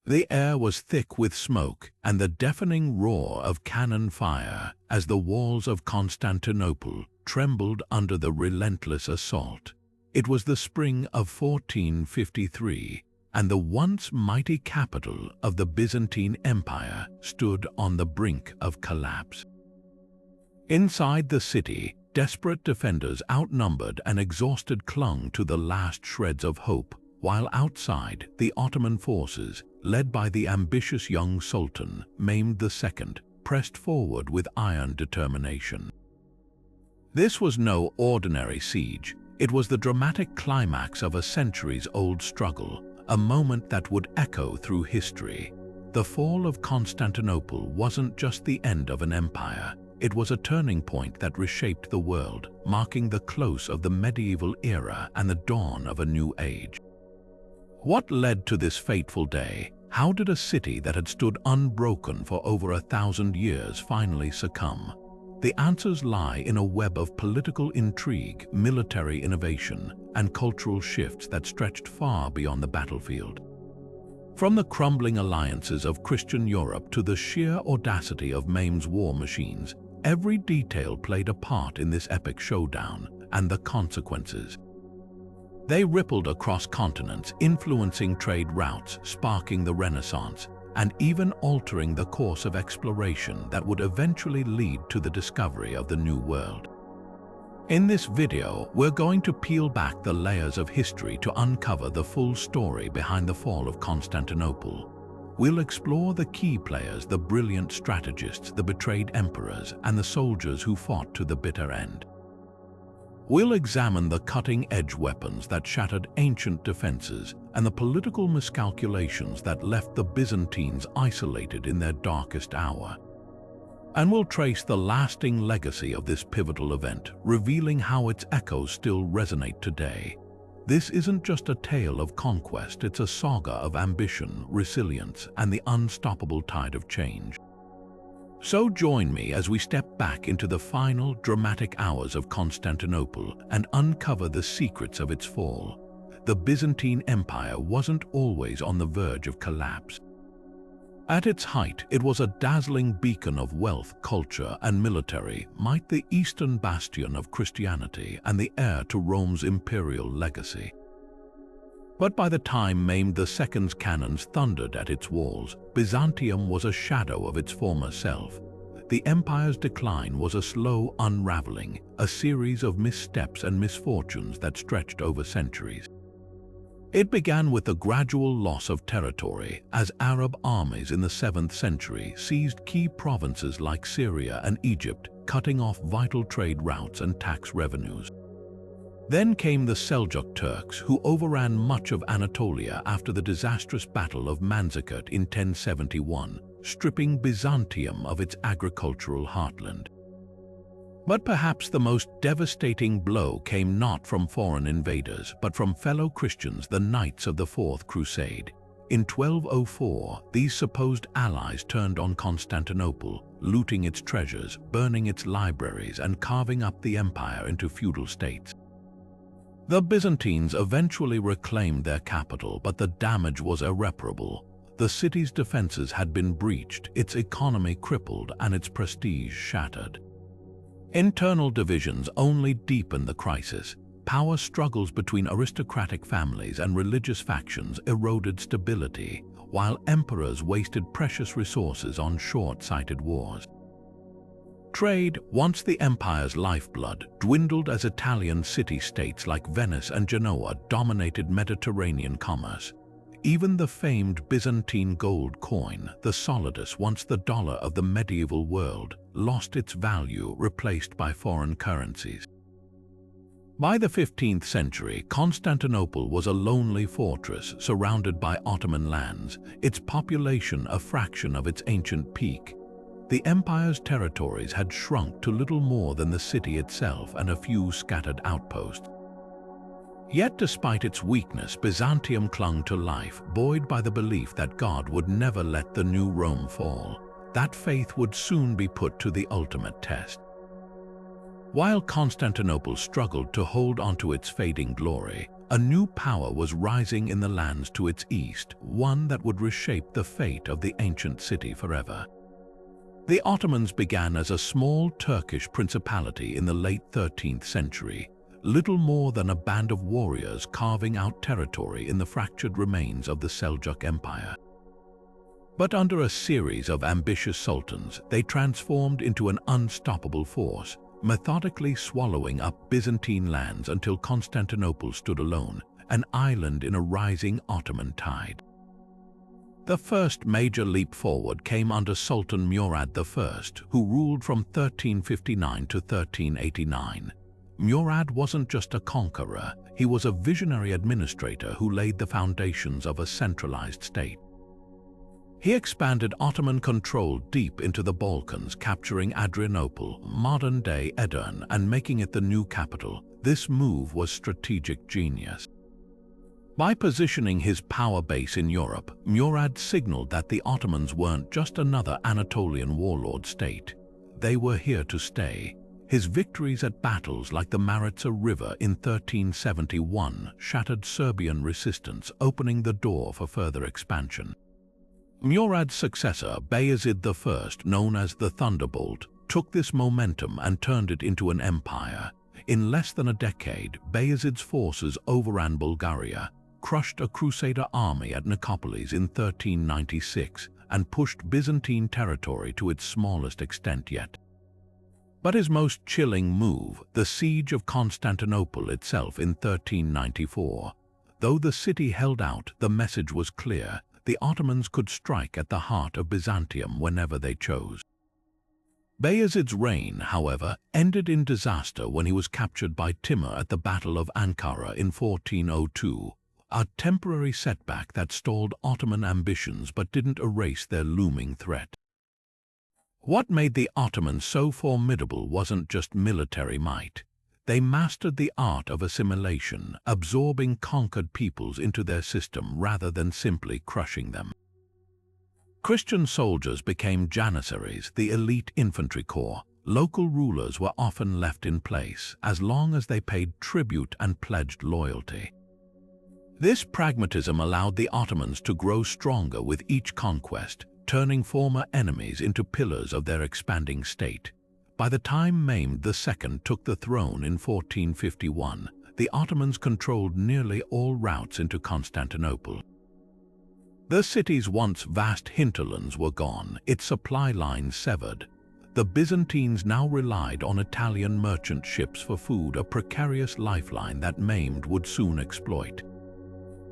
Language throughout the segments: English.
The air was thick with smoke and the deafening roar of cannon fire as the walls of Constantinople trembled under the relentless assault. It was the spring of 1453, and the once mighty capital of the Byzantine Empire stood on the brink of collapse. Inside the city, desperate defenders outnumbered and exhausted clung to the last shreds of hope, while outside, the Ottoman forces, led by the ambitious young Sultan, Mehmed II, pressed forward with iron determination. This was no ordinary siege. It was the dramatic climax of a centuries-old struggle, a moment that would echo through history. The fall of Constantinople wasn't just the end of an empire. It was a turning point that reshaped the world, marking the close of the medieval era and the dawn of a new age. What led to this fateful day? How did a city that had stood unbroken for over 1,000 years finally succumb? The answers lie in a web of political intrigue, military innovation, and cultural shifts that stretched far beyond the battlefield. From the crumbling alliances of Christian Europe to the sheer audacity of Mehmed's war machines, every detail played a part in this epic showdown and the consequences. They rippled across continents, influencing trade routes, sparking the Renaissance, and even altering the course of exploration that would eventually lead to the discovery of the New World. In this video, we're going to peel back the layers of history to uncover the full story behind the fall of Constantinople. We'll explore the key players, the brilliant strategists, the betrayed emperors, and the soldiers who fought to the bitter end. We'll examine the cutting-edge weapons that shattered ancient defenses and the political miscalculations that left the Byzantines isolated in their darkest hour. And we'll trace the lasting legacy of this pivotal event, revealing how its echoes still resonate today. This isn't just a tale of conquest, it's a saga of ambition, resilience, and the unstoppable tide of change. So join me as we step back into the final dramatic hours of Constantinople and uncover the secrets of its fall. The Byzantine Empire wasn't always on the verge of collapse. At its height, it was a dazzling beacon of wealth, culture, and military might, the eastern bastion of Christianity and the heir to Rome's imperial legacy. But by the time Mehmed II's cannons thundered at its walls, Byzantium was a shadow of its former self. The empire's decline was a slow unraveling, a series of missteps and misfortunes that stretched over centuries. It began with the gradual loss of territory as Arab armies in the 7th century seized key provinces like Syria and Egypt, cutting off vital trade routes and tax revenues. Then came the Seljuk Turks, who overran much of Anatolia after the disastrous Battle of Manzikert in 1071, stripping Byzantium of its agricultural heartland. But perhaps the most devastating blow came not from foreign invaders, but from fellow Christians, the Knights of the Fourth Crusade. In 1204, these supposed allies turned on Constantinople, looting its treasures, burning its libraries, and carving up the empire into feudal states. The Byzantines eventually reclaimed their capital, but the damage was irreparable. The city's defenses had been breached, its economy crippled, and its prestige shattered. Internal divisions only deepened the crisis. Power struggles between aristocratic families and religious factions eroded stability, while emperors wasted precious resources on short-sighted wars. Trade, once the empire's lifeblood, dwindled as Italian city-states like Venice and Genoa dominated Mediterranean commerce. Even the famed Byzantine gold coin, the solidus, once the dollar of the medieval world, lost its value, replaced by foreign currencies. By the 15th century, Constantinople was a lonely fortress surrounded by Ottoman lands, its population a fraction of its ancient peak. The empire's territories had shrunk to little more than the city itself and a few scattered outposts. Yet despite its weakness, Byzantium clung to life, buoyed by the belief that God would never let the new Rome fall. That faith would soon be put to the ultimate test. While Constantinople struggled to hold onto its fading glory, a new power was rising in the lands to its east, one that would reshape the fate of the ancient city forever. The Ottomans began as a small Turkish principality in the late 13th century, little more than a band of warriors carving out territory in the fractured remains of the Seljuk Empire. But under a series of ambitious sultans, they transformed into an unstoppable force, methodically swallowing up Byzantine lands until Constantinople stood alone, an island in a rising Ottoman tide. The first major leap forward came under Sultan Murad I, who ruled from 1359 to 1389. Murad wasn't just a conqueror, he was a visionary administrator who laid the foundations of a centralized state. He expanded Ottoman control deep into the Balkans, capturing Adrianople, modern-day Edirne, and making it the new capital. This move was strategic genius. By positioning his power base in Europe, Murad signaled that the Ottomans weren't just another Anatolian warlord state. They were here to stay. His victories at battles like the Maritsa River in 1371 shattered Serbian resistance, opening the door for further expansion. Murad's successor, Bayezid I, known as the Thunderbolt, took this momentum and turned it into an empire. In less than a decade, Bayezid's forces overran Bulgaria, crushed a Crusader army at Nicopolis in 1396, and pushed Byzantine territory to its smallest extent yet. But his most chilling move, the siege of Constantinople itself in 1394. Though the city held out, the message was clear: the Ottomans could strike at the heart of Byzantium whenever they chose. Bayezid's reign, however, ended in disaster when he was captured by Timur at the Battle of Ankara in 1402, a temporary setback that stalled Ottoman ambitions but didn't erase their looming threat. What made the Ottomans so formidable wasn't just military might. They mastered the art of assimilation, absorbing conquered peoples into their system rather than simply crushing them. Christian soldiers became janissaries, the elite infantry corps. Local rulers were often left in place, as long as they paid tribute and pledged loyalty. This pragmatism allowed the Ottomans to grow stronger with each conquest, turning former enemies into pillars of their expanding state. By the time Mehmed II took the throne in 1451, the Ottomans controlled nearly all routes into Constantinople. The city's once vast hinterlands were gone, its supply lines severed. The Byzantines now relied on Italian merchant ships for food, a precarious lifeline that Mehmed would soon exploit.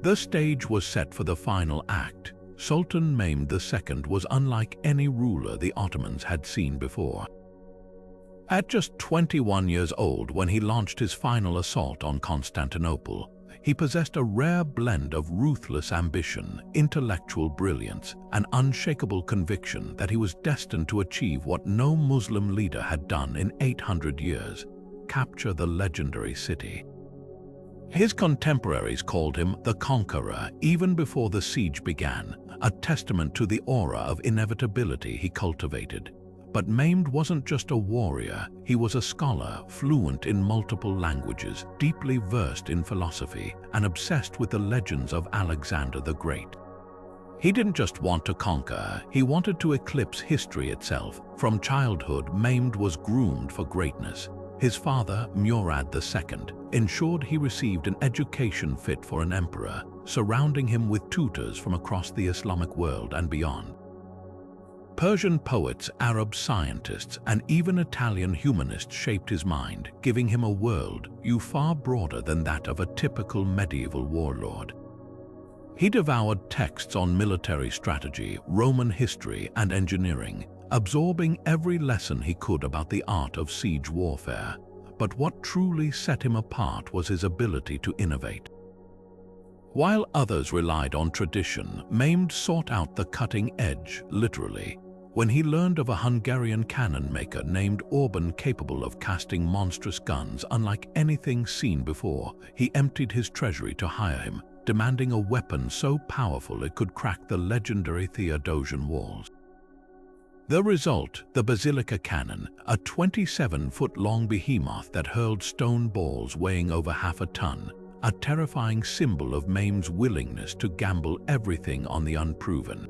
The stage was set for the final act. Sultan Mehmed II was unlike any ruler the Ottomans had seen before. At just 21 years old when he launched his final assault on Constantinople, he possessed a rare blend of ruthless ambition, intellectual brilliance, and unshakable conviction that he was destined to achieve what no Muslim leader had done in 800 years: capture the legendary city. His contemporaries called him the Conqueror even before the siege began, a testament to the aura of inevitability he cultivated. But Mehmed wasn't just a warrior, he was a scholar, fluent in multiple languages, deeply versed in philosophy, and obsessed with the legends of Alexander the Great. He didn't just want to conquer, he wanted to eclipse history itself. From childhood, Mehmed was groomed for greatness. His father, Murad II, ensured he received an education fit for an emperor, surrounding him with tutors from across the Islamic world and beyond. Persian poets, Arab scientists, and even Italian humanists shaped his mind, giving him a worldview far broader than that of a typical medieval warlord. He devoured texts on military strategy, Roman history, and engineering, absorbing every lesson he could about the art of siege warfare. But what truly set him apart was his ability to innovate. While others relied on tradition, Mehmed sought out the cutting edge, literally. When he learned of a Hungarian cannon maker named Orban capable of casting monstrous guns unlike anything seen before, he emptied his treasury to hire him, demanding a weapon so powerful it could crack the legendary Theodosian walls. The result, the Basilica Cannon, a 27-foot-long behemoth that hurled stone balls weighing over half a ton, a terrifying symbol of Mehmed's willingness to gamble everything on the unproven.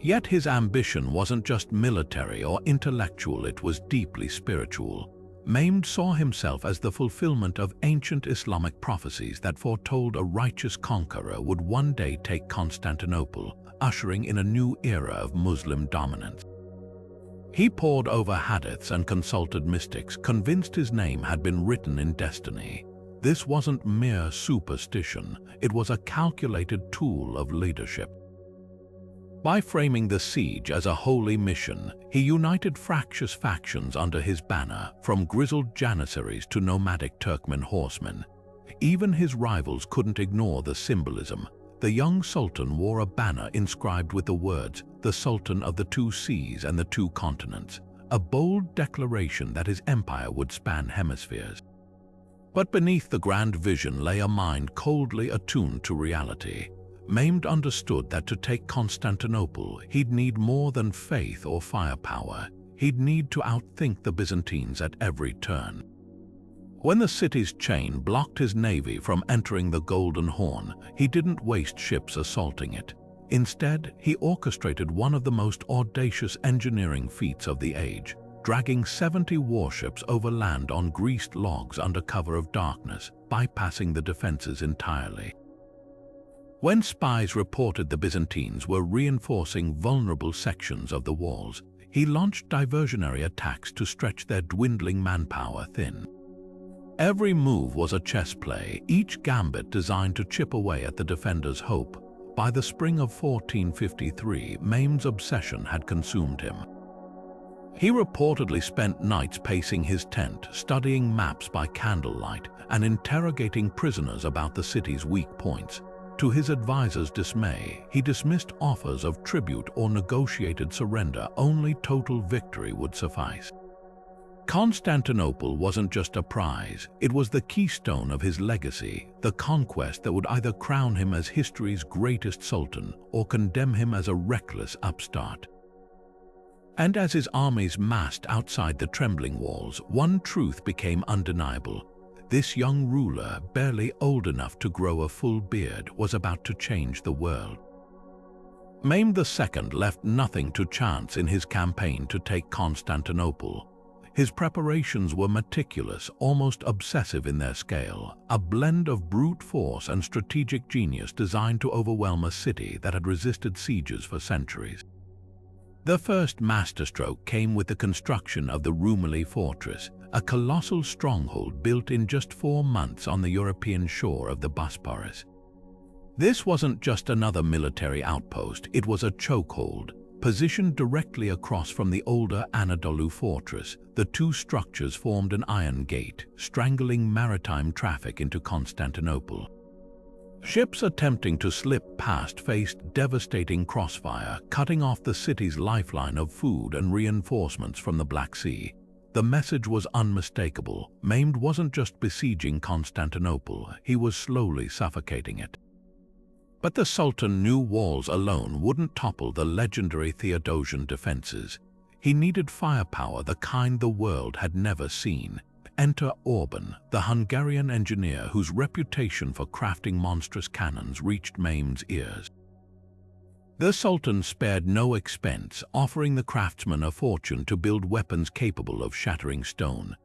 Yet his ambition wasn't just military or intellectual, it was deeply spiritual. Mehmed saw himself as the fulfillment of ancient Islamic prophecies that foretold a righteous conqueror would one day take Constantinople, ushering in a new era of Muslim dominance. He pored over hadiths and consulted mystics, convinced his name had been written in destiny. This wasn't mere superstition, it was a calculated tool of leadership. By framing the siege as a holy mission, he united fractious factions under his banner, from grizzled janissaries to nomadic Turkmen horsemen. Even his rivals couldn't ignore the symbolism. The young Sultan wore a banner inscribed with the words, "The Sultan of the Two Seas and the Two Continents," a bold declaration that his empire would span hemispheres. But beneath the grand vision lay a mind coldly attuned to reality. Mehmed understood that to take Constantinople, he'd need more than faith or firepower. He'd need to outthink the Byzantines at every turn. When the city's chain blocked his navy from entering the Golden Horn, he didn't waste ships assaulting it. Instead, he orchestrated one of the most audacious engineering feats of the age, dragging 70 warships over land on greased logs under cover of darkness, bypassing the defenses entirely. When spies reported the Byzantines were reinforcing vulnerable sections of the walls, he launched diversionary attacks to stretch their dwindling manpower thin. Every move was a chess play, each gambit designed to chip away at the defenders' hope. By the spring of 1453, Mehmed's obsession had consumed him. He reportedly spent nights pacing his tent, studying maps by candlelight, and interrogating prisoners about the city's weak points. To his advisors' dismay, he dismissed offers of tribute or negotiated surrender. Only total victory would suffice. Constantinople wasn't just a prize, it was the keystone of his legacy, the conquest that would either crown him as history's greatest sultan or condemn him as a reckless upstart. And as his armies massed outside the trembling walls, one truth became undeniable. This young ruler, barely old enough to grow a full beard, was about to change the world. Mehmed II left nothing to chance in his campaign to take Constantinople. His preparations were meticulous, almost obsessive in their scale, a blend of brute force and strategic genius designed to overwhelm a city that had resisted sieges for centuries. The first masterstroke came with the construction of the Rumeli fortress, a colossal stronghold built in just 4 months on the European shore of the Bosporus. This wasn't just another military outpost, it was a chokehold. Positioned directly across from the older Anadolu fortress, the two structures formed an iron gate, strangling maritime traffic into Constantinople. Ships attempting to slip past faced devastating crossfire, cutting off the city's lifeline of food and reinforcements from the Black Sea. The message was unmistakable. Mehmed wasn't just besieging Constantinople, he was slowly suffocating it. But the Sultan knew walls alone wouldn't topple the legendary Theodosian defenses. He needed firepower, the kind the world had never seen. Enter Orban, the Hungarian engineer whose reputation for crafting monstrous cannons reached Mehmed's ears. The Sultan spared no expense, offering the craftsman a fortune to build weapons capable of shattering stone.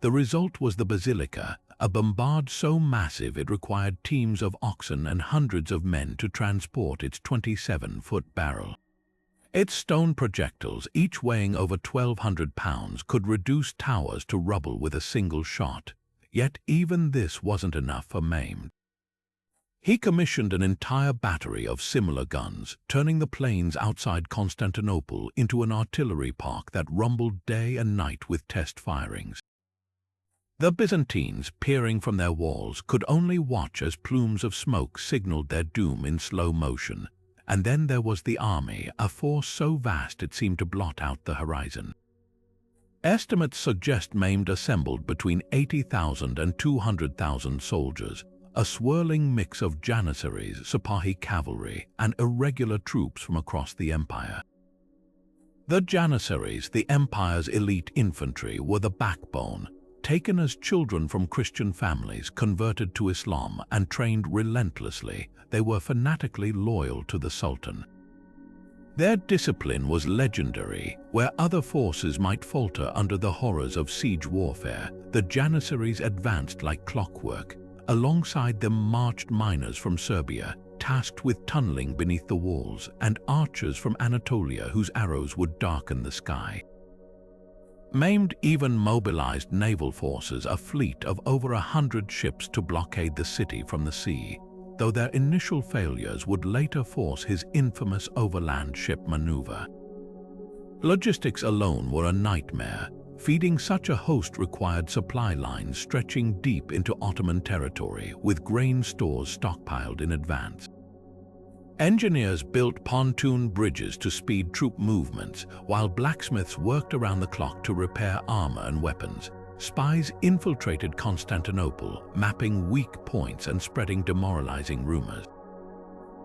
The result was the Basilica, a bombard so massive it required teams of oxen and hundreds of men to transport its 27-foot barrel. Its stone projectiles, each weighing over 1,200 pounds, could reduce towers to rubble with a single shot. Yet even this wasn't enough for Mehmed. He commissioned an entire battery of similar guns, turning the plains outside Constantinople into an artillery park that rumbled day and night with test firings. The Byzantines, peering from their walls, could only watch as plumes of smoke signaled their doom in slow motion. And then there was the army, a force so vast it seemed to blot out the horizon. Estimates suggest Mehmed assembled between 80,000 and 200,000 soldiers, a swirling mix of janissaries, Sipahi cavalry, and irregular troops from across the empire. The janissaries, the empire's elite infantry, were the backbone. taken as children from Christian families, converted to Islam, and trained relentlessly, they were fanatically loyal to the Sultan. Their discipline was legendary. Where other forces might falter under the horrors of siege warfare, the Janissaries advanced like clockwork. Alongside them marched miners from Serbia, tasked with tunneling beneath the walls, and archers from Anatolia whose arrows would darken the sky. Mehmed even mobilized naval forces, a fleet of over 100 ships to blockade the city from the sea, though their initial failures would later force his infamous overland ship maneuver. Logistics alone were a nightmare. Feeding such a host required supply lines stretching deep into Ottoman territory, with grain stores stockpiled in advance. Engineers built pontoon bridges to speed troop movements, while blacksmiths worked around the clock to repair armor and weapons. Spies infiltrated Constantinople, mapping weak points and spreading demoralizing rumors.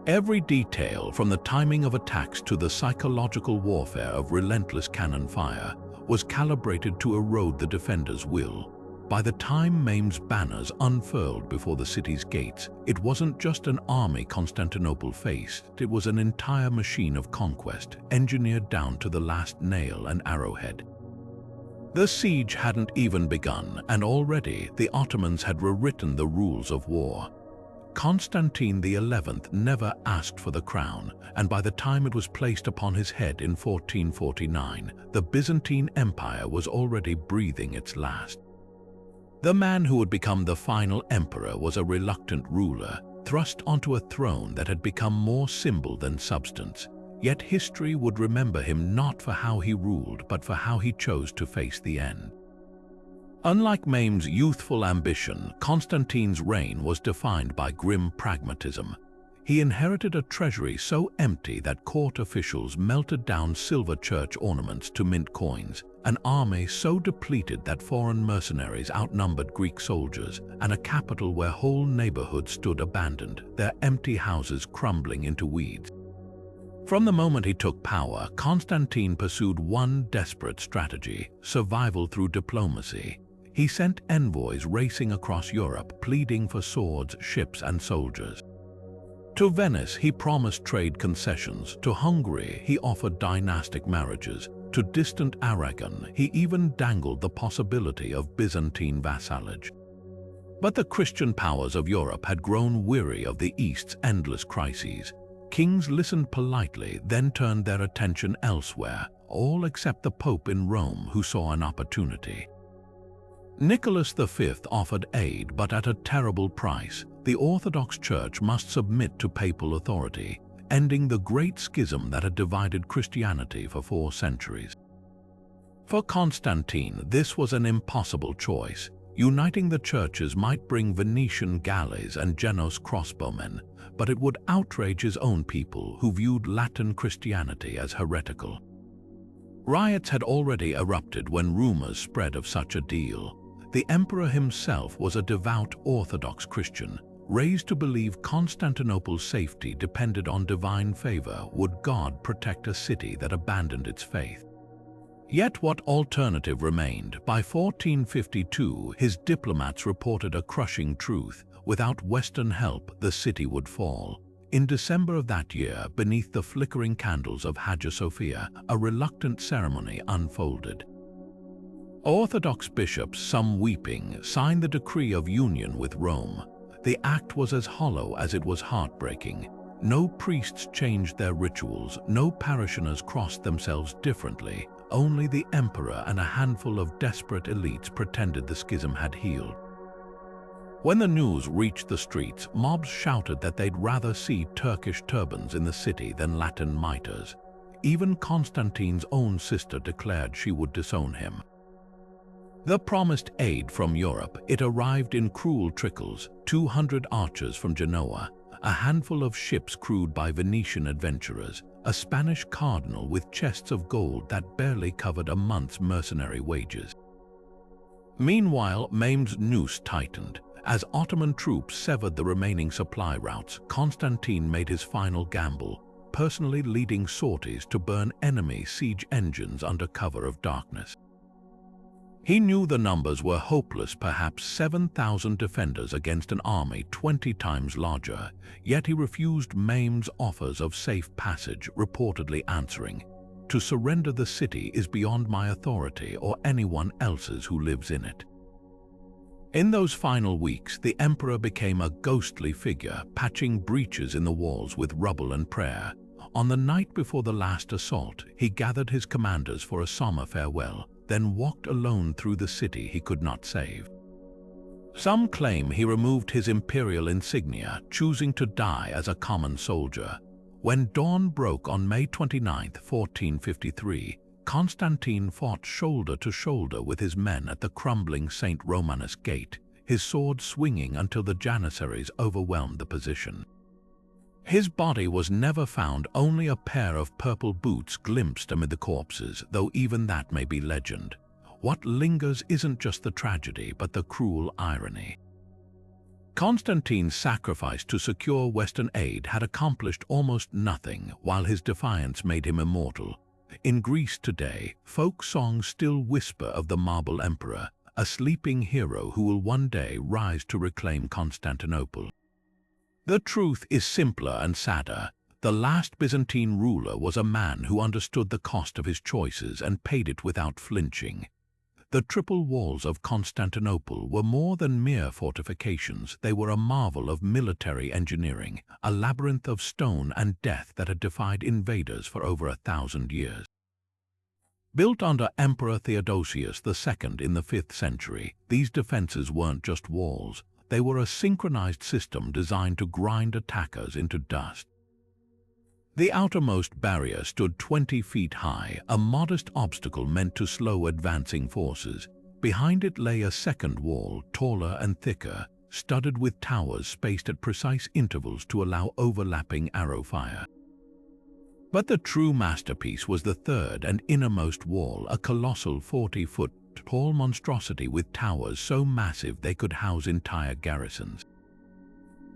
Every detail, from the timing of attacks to the psychological warfare of relentless cannon fire, was calibrated to erode the defenders' will. By the time Mehmed's banners unfurled before the city's gates, it wasn't just an army Constantinople faced, it was an entire machine of conquest, engineered down to the last nail and arrowhead. The siege hadn't even begun, and already the Ottomans had rewritten the rules of war. Constantine XI never asked for the crown, and by the time it was placed upon his head in 1449, the Byzantine Empire was already breathing its last. The man who would become the final emperor was a reluctant ruler, thrust onto a throne that had become more symbol than substance. Yet history would remember him not for how he ruled, but for how he chose to face the end. Unlike Mehmed's youthful ambition, Constantine's reign was defined by grim pragmatism. He inherited a treasury so empty that court officials melted down silver church ornaments to mint coins, an army so depleted that foreign mercenaries outnumbered Greek soldiers, and a capital where whole neighborhoods stood abandoned, their empty houses crumbling into weeds. From the moment he took power, Constantine pursued one desperate strategy: survival through diplomacy. He sent envoys racing across Europe, pleading for swords, ships, and soldiers. To Venice, he promised trade concessions. To Hungary, he offered dynastic marriages. To distant Aragon, he even dangled the possibility of Byzantine vassalage. But the Christian powers of Europe had grown weary of the East's endless crises. Kings listened politely, then turned their attention elsewhere, all except the Pope in Rome, who saw an opportunity. Nicholas V offered aid, but at a terrible price. The Orthodox Church must submit to papal authority, ending the great schism that had divided Christianity for 4 centuries. For Constantine, this was an impossible choice. Uniting the churches might bring Venetian galleys and Genoese crossbowmen, but it would outrage his own people, who viewed Latin Christianity as heretical. Riots had already erupted when rumors spread of such a deal. The emperor himself was a devout Orthodox Christian, raised to believe Constantinople's safety depended on divine favor. Would God protect a city that abandoned its faith? Yet what alternative remained? By 1452, his diplomats reported a crushing truth: without Western help, the city would fall. In December of that year, beneath the flickering candles of Hagia Sophia, a reluctant ceremony unfolded. Orthodox bishops, some weeping, signed the decree of union with Rome. The act was as hollow as it was heartbreaking. No priests changed their rituals, no parishioners crossed themselves differently. Only the emperor and a handful of desperate elites pretended the schism had healed. When the news reached the streets, mobs shouted that they'd rather see Turkish turbans in the city than Latin mitres. Even Constantine's own sister declared she would disown him. The promised aid from Europe, it arrived in cruel trickles: 200 archers from Genoa, a handful of ships crewed by Venetian adventurers, a Spanish cardinal with chests of gold that barely covered a month's mercenary wages. Meanwhile, Mehmed's noose tightened. As Ottoman troops severed the remaining supply routes, Constantine made his final gamble, personally leading sorties to burn enemy siege engines under cover of darkness. He knew the numbers were hopeless, perhaps 7,000 defenders against an army 20 times larger, yet he refused Mehmed's offers of safe passage, reportedly answering, "To surrender the city is beyond my authority or anyone else's who lives in it." In those final weeks, the emperor became a ghostly figure, patching breaches in the walls with rubble and prayer. On the night before the last assault, he gathered his commanders for a somber farewell, then walked alone through the city he could not save. Some claim he removed his imperial insignia, choosing to die as a common soldier. When dawn broke on May 29, 1453, Constantine fought shoulder to shoulder with his men at the crumbling St. Romanus Gate, his sword swinging until the Janissaries overwhelmed the position. His body was never found, only a pair of purple boots glimpsed amid the corpses, though even that may be legend. What lingers isn't just the tragedy, but the cruel irony. Constantine's sacrifice to secure Western aid had accomplished almost nothing, while his defiance made him immortal. In Greece today, folk songs still whisper of the marble emperor, a sleeping hero who will one day rise to reclaim Constantinople. The truth is simpler and sadder. The last Byzantine ruler was a man who understood the cost of his choices and paid it without flinching. The triple walls of Constantinople were more than mere fortifications. They were a marvel of military engineering, a labyrinth of stone and death that had defied invaders for over 1,000 years. Built under Emperor Theodosius II in the 5th century, these defenses weren't just walls. They were a synchronized system designed to grind attackers into dust. The outermost barrier stood 20 feet high, a modest obstacle meant to slow advancing forces. Behind it lay a second wall, taller and thicker, studded with towers spaced at precise intervals to allow overlapping arrow fire. But the true masterpiece was the third and innermost wall, a colossal 40-foot tall monstrosity with towers so massive they could house entire garrisons.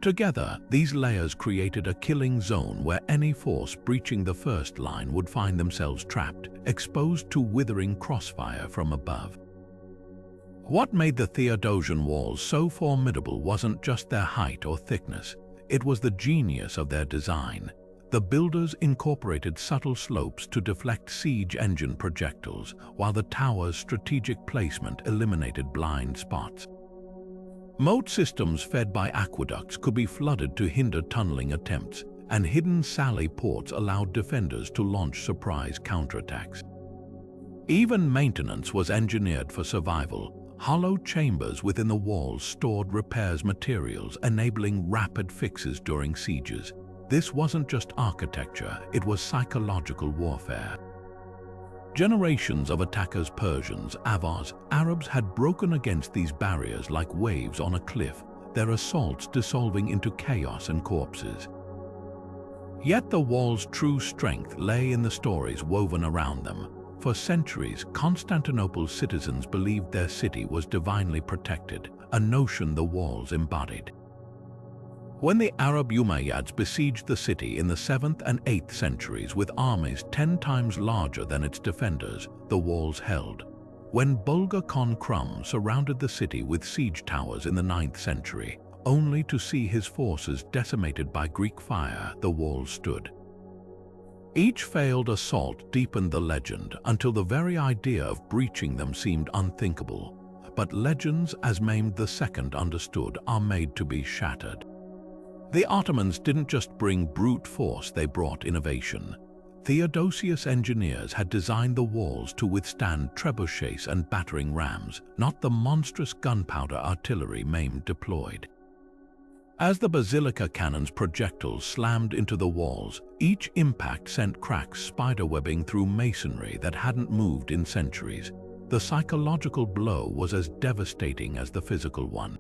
Together, these layers created a killing zone where any force breaching the first line would find themselves trapped, exposed to withering crossfire from above. What made the Theodosian walls so formidable wasn't just their height or thickness, it was the genius of their design. The builders incorporated subtle slopes to deflect siege engine projectiles, while the tower's strategic placement eliminated blind spots. Moat systems fed by aqueducts could be flooded to hinder tunneling attempts, and hidden sally ports allowed defenders to launch surprise counterattacks. Even maintenance was engineered for survival. Hollow chambers within the walls stored repairs materials, enabling rapid fixes during sieges. This wasn't just architecture, it was psychological warfare. Generations of attackers, Persians, Avars, Arabs, had broken against these barriers like waves on a cliff, their assaults dissolving into chaos and corpses. Yet the wall's true strength lay in the stories woven around them. For centuries, Constantinople's citizens believed their city was divinely protected, a notion the walls embodied. When the Arab Umayyads besieged the city in the 7th and 8th centuries with armies 10 times larger than its defenders, the walls held. When Bulgar Khan Krum surrounded the city with siege towers in the 9th century, only to see his forces decimated by Greek fire, the walls stood. Each failed assault deepened the legend until the very idea of breaching them seemed unthinkable. But legends, as Mehmed II understood, are made to be shattered. The Ottomans didn't just bring brute force, they brought innovation. Theodosius engineers had designed the walls to withstand trebuchets and battering rams, not the monstrous gunpowder artillery Mehmed deployed. As the basilica cannon's projectiles slammed into the walls, each impact sent cracks spiderwebbing through masonry that hadn't moved in centuries. The psychological blow was as devastating as the physical one.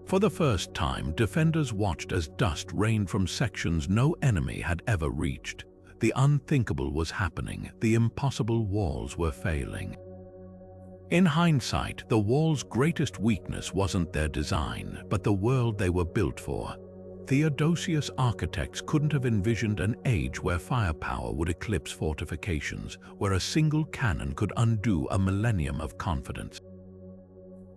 For the first time, defenders watched as dust rained from sections no enemy had ever reached. The unthinkable was happening, the impossible walls were failing. In hindsight, the walls' greatest weakness wasn't their design, but the world they were built for. Theodosius architects couldn't have envisioned an age where firepower would eclipse fortifications, where a single cannon could undo a millennium of confidence.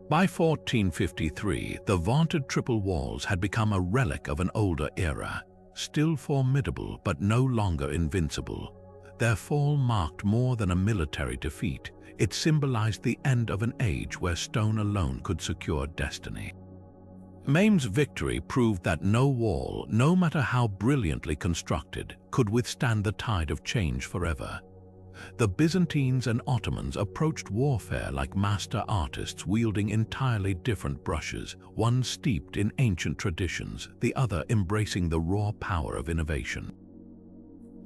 By 1453, the vaunted triple walls had become a relic of an older era, still formidable but no longer invincible. Their fall marked more than a military defeat. It symbolized the end of an age where stone alone could secure destiny. Mehmed's victory proved that no wall, no matter how brilliantly constructed, could withstand the tide of change forever. The Byzantines and Ottomans approached warfare like master artists wielding entirely different brushes, one steeped in ancient traditions, the other embracing the raw power of innovation.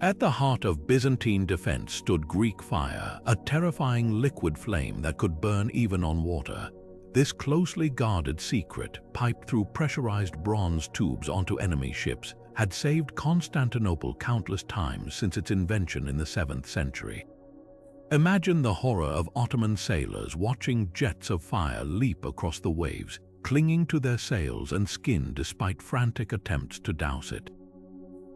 At the heart of Byzantine defense stood Greek fire, a terrifying liquid flame that could burn even on water. This closely guarded secret, piped through pressurized bronze tubes onto enemy ships, had saved Constantinople countless times since its invention in the 7th century. Imagine the horror of Ottoman sailors watching jets of fire leap across the waves, clinging to their sails and skin despite frantic attempts to douse it.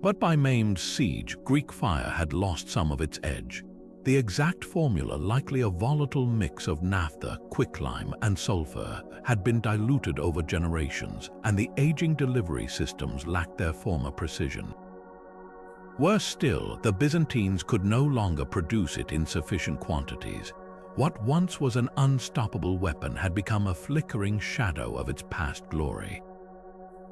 But by Mehmed's siege, Greek fire had lost some of its edge. The exact formula, likely a volatile mix of naphtha, quicklime, and sulfur, had been diluted over generations, and the aging delivery systems lacked their former precision. Worse still, the Byzantines could no longer produce it in sufficient quantities. What once was an unstoppable weapon had become a flickering shadow of its past glory.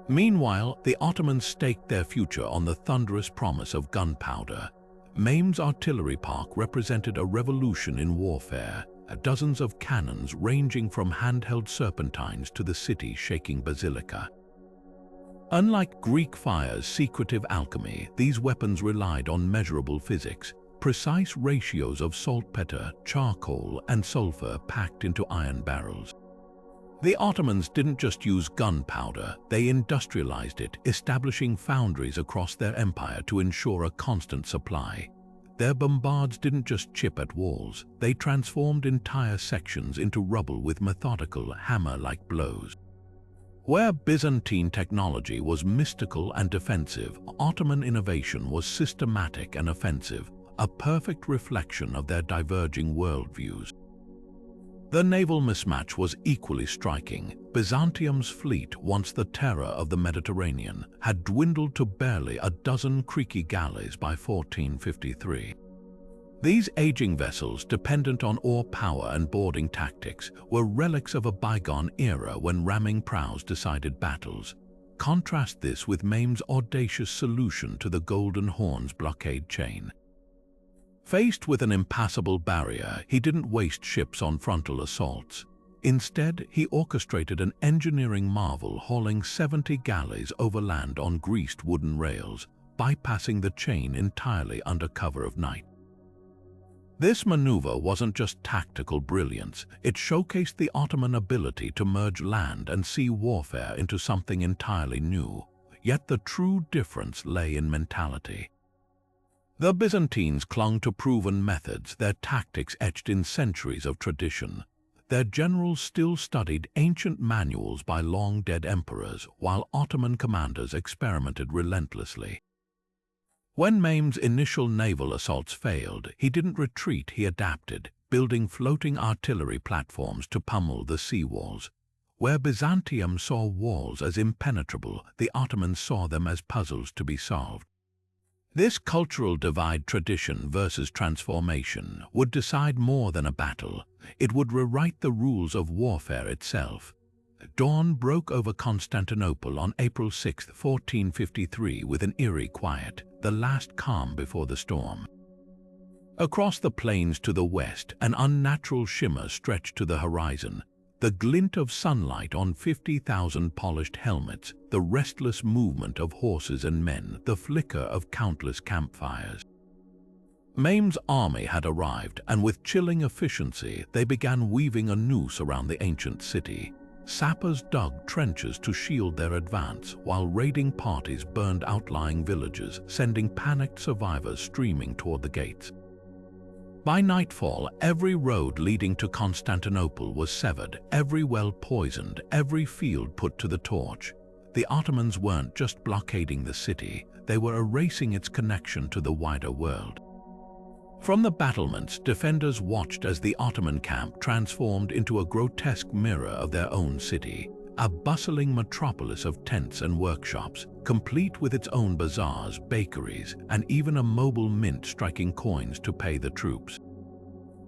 Meanwhile, the Ottomans staked their future on the thunderous promise of gunpowder. Mehmed's artillery park represented a revolution in warfare, dozens of cannons ranging from handheld serpentines to the city-shaking basilica. Unlike Greek fire's secretive alchemy, these weapons relied on measurable physics, precise ratios of saltpeter, charcoal, and sulfur packed into iron barrels. The Ottomans didn't just use gunpowder, they industrialized it, establishing foundries across their empire to ensure a constant supply. Their bombards didn't just chip at walls, they transformed entire sections into rubble with methodical, hammer-like blows. Where Byzantine technology was mystical and defensive, Ottoman innovation was systematic and offensive, a perfect reflection of their diverging worldviews. The naval mismatch was equally striking. Byzantium's fleet, once the terror of the Mediterranean, had dwindled to barely a dozen creaky galleys by 1453. These aging vessels, dependent on oar power and boarding tactics, were relics of a bygone era when ramming prows decided battles. Contrast this with Mehmed's audacious solution to the Golden Horn's blockade chain. Faced with an impassable barrier, he didn't waste ships on frontal assaults. Instead, he orchestrated an engineering marvel, hauling 70 galleys overland on greased wooden rails, bypassing the chain entirely under cover of night. This maneuver wasn't just tactical brilliance, it showcased the Ottoman ability to merge land and sea warfare into something entirely new. Yet the true difference lay in mentality. The Byzantines clung to proven methods, their tactics etched in centuries of tradition. Their generals still studied ancient manuals by long-dead emperors, while Ottoman commanders experimented relentlessly. When Mehmed's initial naval assaults failed, he didn't retreat, he adapted, building floating artillery platforms to pummel the sea walls. Where Byzantium saw walls as impenetrable, the Ottomans saw them as puzzles to be solved. This cultural divide, tradition versus transformation, would decide more than a battle. It would rewrite the rules of warfare itself. Dawn broke over Constantinople on April 6, 1453, with an eerie quiet, the last calm before the storm. Across the plains to the west, an unnatural shimmer stretched to the horizon. The glint of sunlight on 50,000 polished helmets, the restless movement of horses and men, the flicker of countless campfires. Mehmed's army had arrived, and with chilling efficiency, they began weaving a noose around the ancient city. Sappers dug trenches to shield their advance, while raiding parties burned outlying villages, sending panicked survivors streaming toward the gates. By nightfall, every road leading to Constantinople was severed, every well poisoned, every field put to the torch. the Ottomans weren't just blockading the city, they were erasing its connection to the wider world. From the battlements, defenders watched as the Ottoman camp transformed into a grotesque mirror of their own city, a bustling metropolis of tents and workshops, complete with its own bazaars, bakeries, and even a mobile mint striking coins to pay the troops.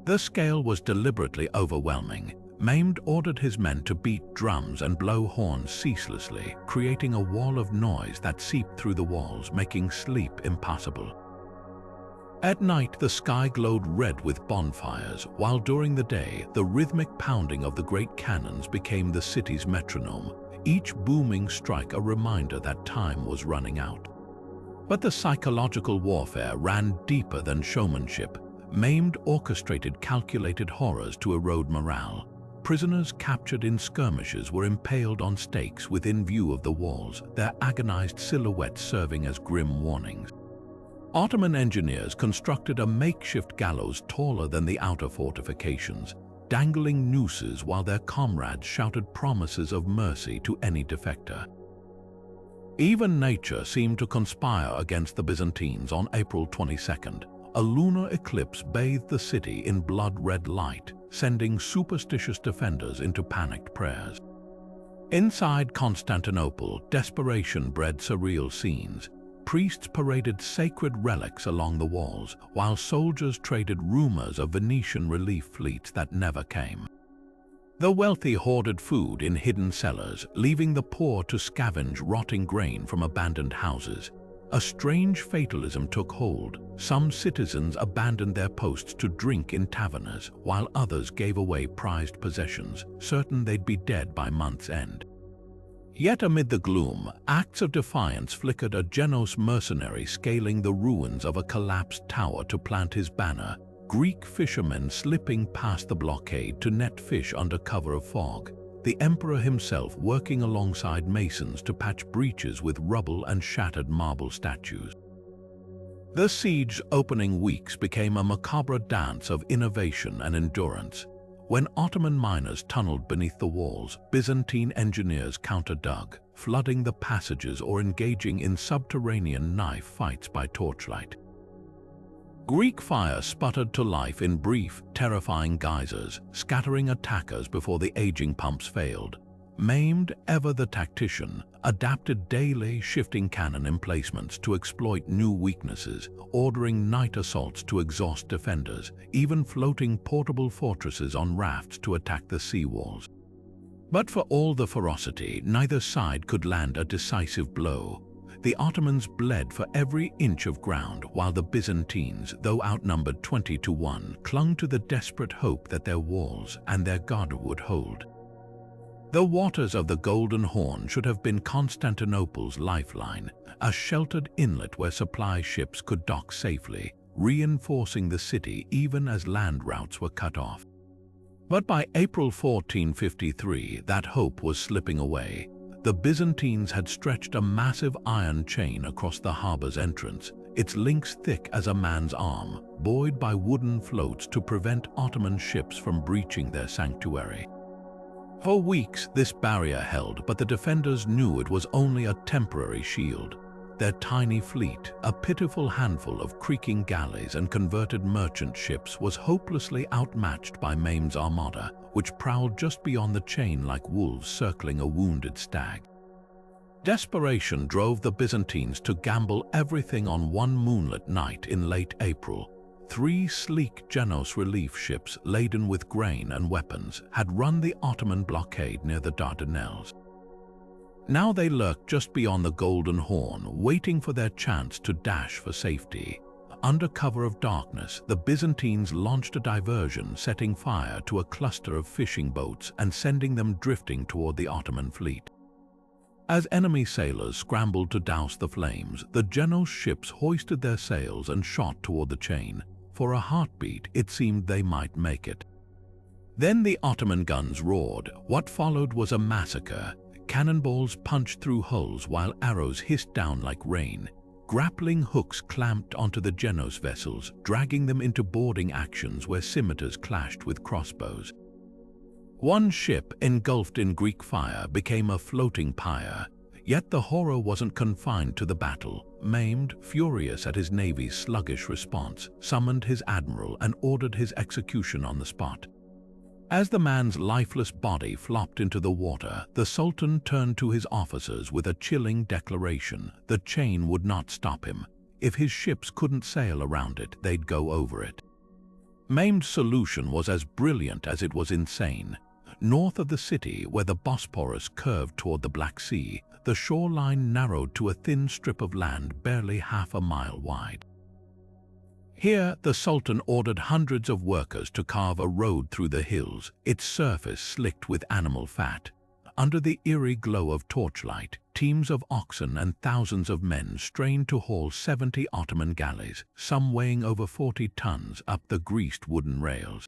The scale was deliberately overwhelming. Mehmed ordered his men to beat drums and blow horns ceaselessly, creating a wall of noise that seeped through the walls, making sleep impossible. At night, the sky glowed red with bonfires, while during the day, the rhythmic pounding of the great cannons became the city's metronome, each booming strike a reminder that time was running out. But the psychological warfare ran deeper than showmanship. Mehmed orchestrated calculated horrors to erode morale. Prisoners captured in skirmishes were impaled on stakes within view of the walls, their agonized silhouettes serving as grim warnings. Ottoman engineers constructed a makeshift gallows taller than the outer fortifications, dangling nooses while their comrades shouted promises of mercy to any defector. Even nature seemed to conspire against the Byzantines on April 22nd. A lunar eclipse bathed the city in blood-red light, sending superstitious defenders into panicked prayers. Inside Constantinople, desperation bred surreal scenes. Priests paraded sacred relics along the walls, while soldiers traded rumors of Venetian relief fleets that never came. The wealthy hoarded food in hidden cellars, leaving the poor to scavenge rotting grain from abandoned houses. A strange fatalism took hold. Some citizens abandoned their posts to drink in tavernas, while others gave away prized possessions, certain they'd be dead by month's end. Yet amid the gloom, acts of defiance flickered. A Genoese mercenary scaling the ruins of a collapsed tower to plant his banner, Greek fishermen slipping past the blockade to net fish under cover of fog, the emperor himself working alongside masons to patch breaches with rubble and shattered marble statues. The siege's opening weeks became a macabre dance of innovation and endurance. When Ottoman miners tunneled beneath the walls, Byzantine engineers counter-dug, flooding the passages or engaging in subterranean knife fights by torchlight. Greek fire sputtered to life in brief, terrifying geysers, scattering attackers before the aging pumps failed. Mehmed, ever the tactician, adapted daily, shifting cannon emplacements to exploit new weaknesses, ordering night assaults to exhaust defenders, even floating portable fortresses on rafts to attack the sea walls. But for all the ferocity, neither side could land a decisive blow. The Ottomans bled for every inch of ground, while the Byzantines, though outnumbered 20-1, clung to the desperate hope that their walls and their God would hold. The waters of the Golden Horn should have been Constantinople's lifeline, a sheltered inlet where supply ships could dock safely, reinforcing the city even as land routes were cut off. But by April 1453, that hope was slipping away. The Byzantines had stretched a massive iron chain across the harbor's entrance, its links thick as a man's arm, buoyed by wooden floats to prevent Ottoman ships from breaching their sanctuary. For weeks, this barrier held, but the defenders knew it was only a temporary shield. Their tiny fleet, a pitiful handful of creaking galleys and converted merchant ships, was hopelessly outmatched by Mehmed's armada, which prowled just beyond the chain like wolves circling a wounded stag. Desperation drove the Byzantines to gamble everything on one moonlit night in late April. 3 sleek Genoese relief ships laden with grain and weapons had run the Ottoman blockade near the Dardanelles. Now they lurked just beyond the Golden Horn, waiting for their chance to dash for safety. Under cover of darkness, the Byzantines launched a diversion, setting fire to a cluster of fishing boats and sending them drifting toward the Ottoman fleet. As enemy sailors scrambled to douse the flames, the Genoese ships hoisted their sails and shot toward the chain. For a heartbeat, it seemed they might make it. Then the Ottoman guns roared. What followed was a massacre. Cannonballs punched through hulls while arrows hissed down like rain. Grappling hooks clamped onto the Genoese vessels, dragging them into boarding actions where scimitars clashed with crossbows. One ship, engulfed in Greek fire, became a floating pyre. Yet the horror wasn't confined to the battle. Mehmed, furious at his navy's sluggish response, summoned his admiral and ordered his execution on the spot. As the man's lifeless body flopped into the water, the Sultan turned to his officers with a chilling declaration. The chain would not stop him. If his ships couldn't sail around it, they'd go over it. Mehmed's solution was as brilliant as it was insane. North of the city, where the Bosporus curved toward the Black Sea, the shoreline narrowed to a thin strip of land barely half a mile wide. Here, the Sultan ordered hundreds of workers to carve a road through the hills, its surface slicked with animal fat. Under the eerie glow of torchlight, teams of oxen and thousands of men strained to haul 70 Ottoman galleys, some weighing over 40 tons, up the greased wooden rails.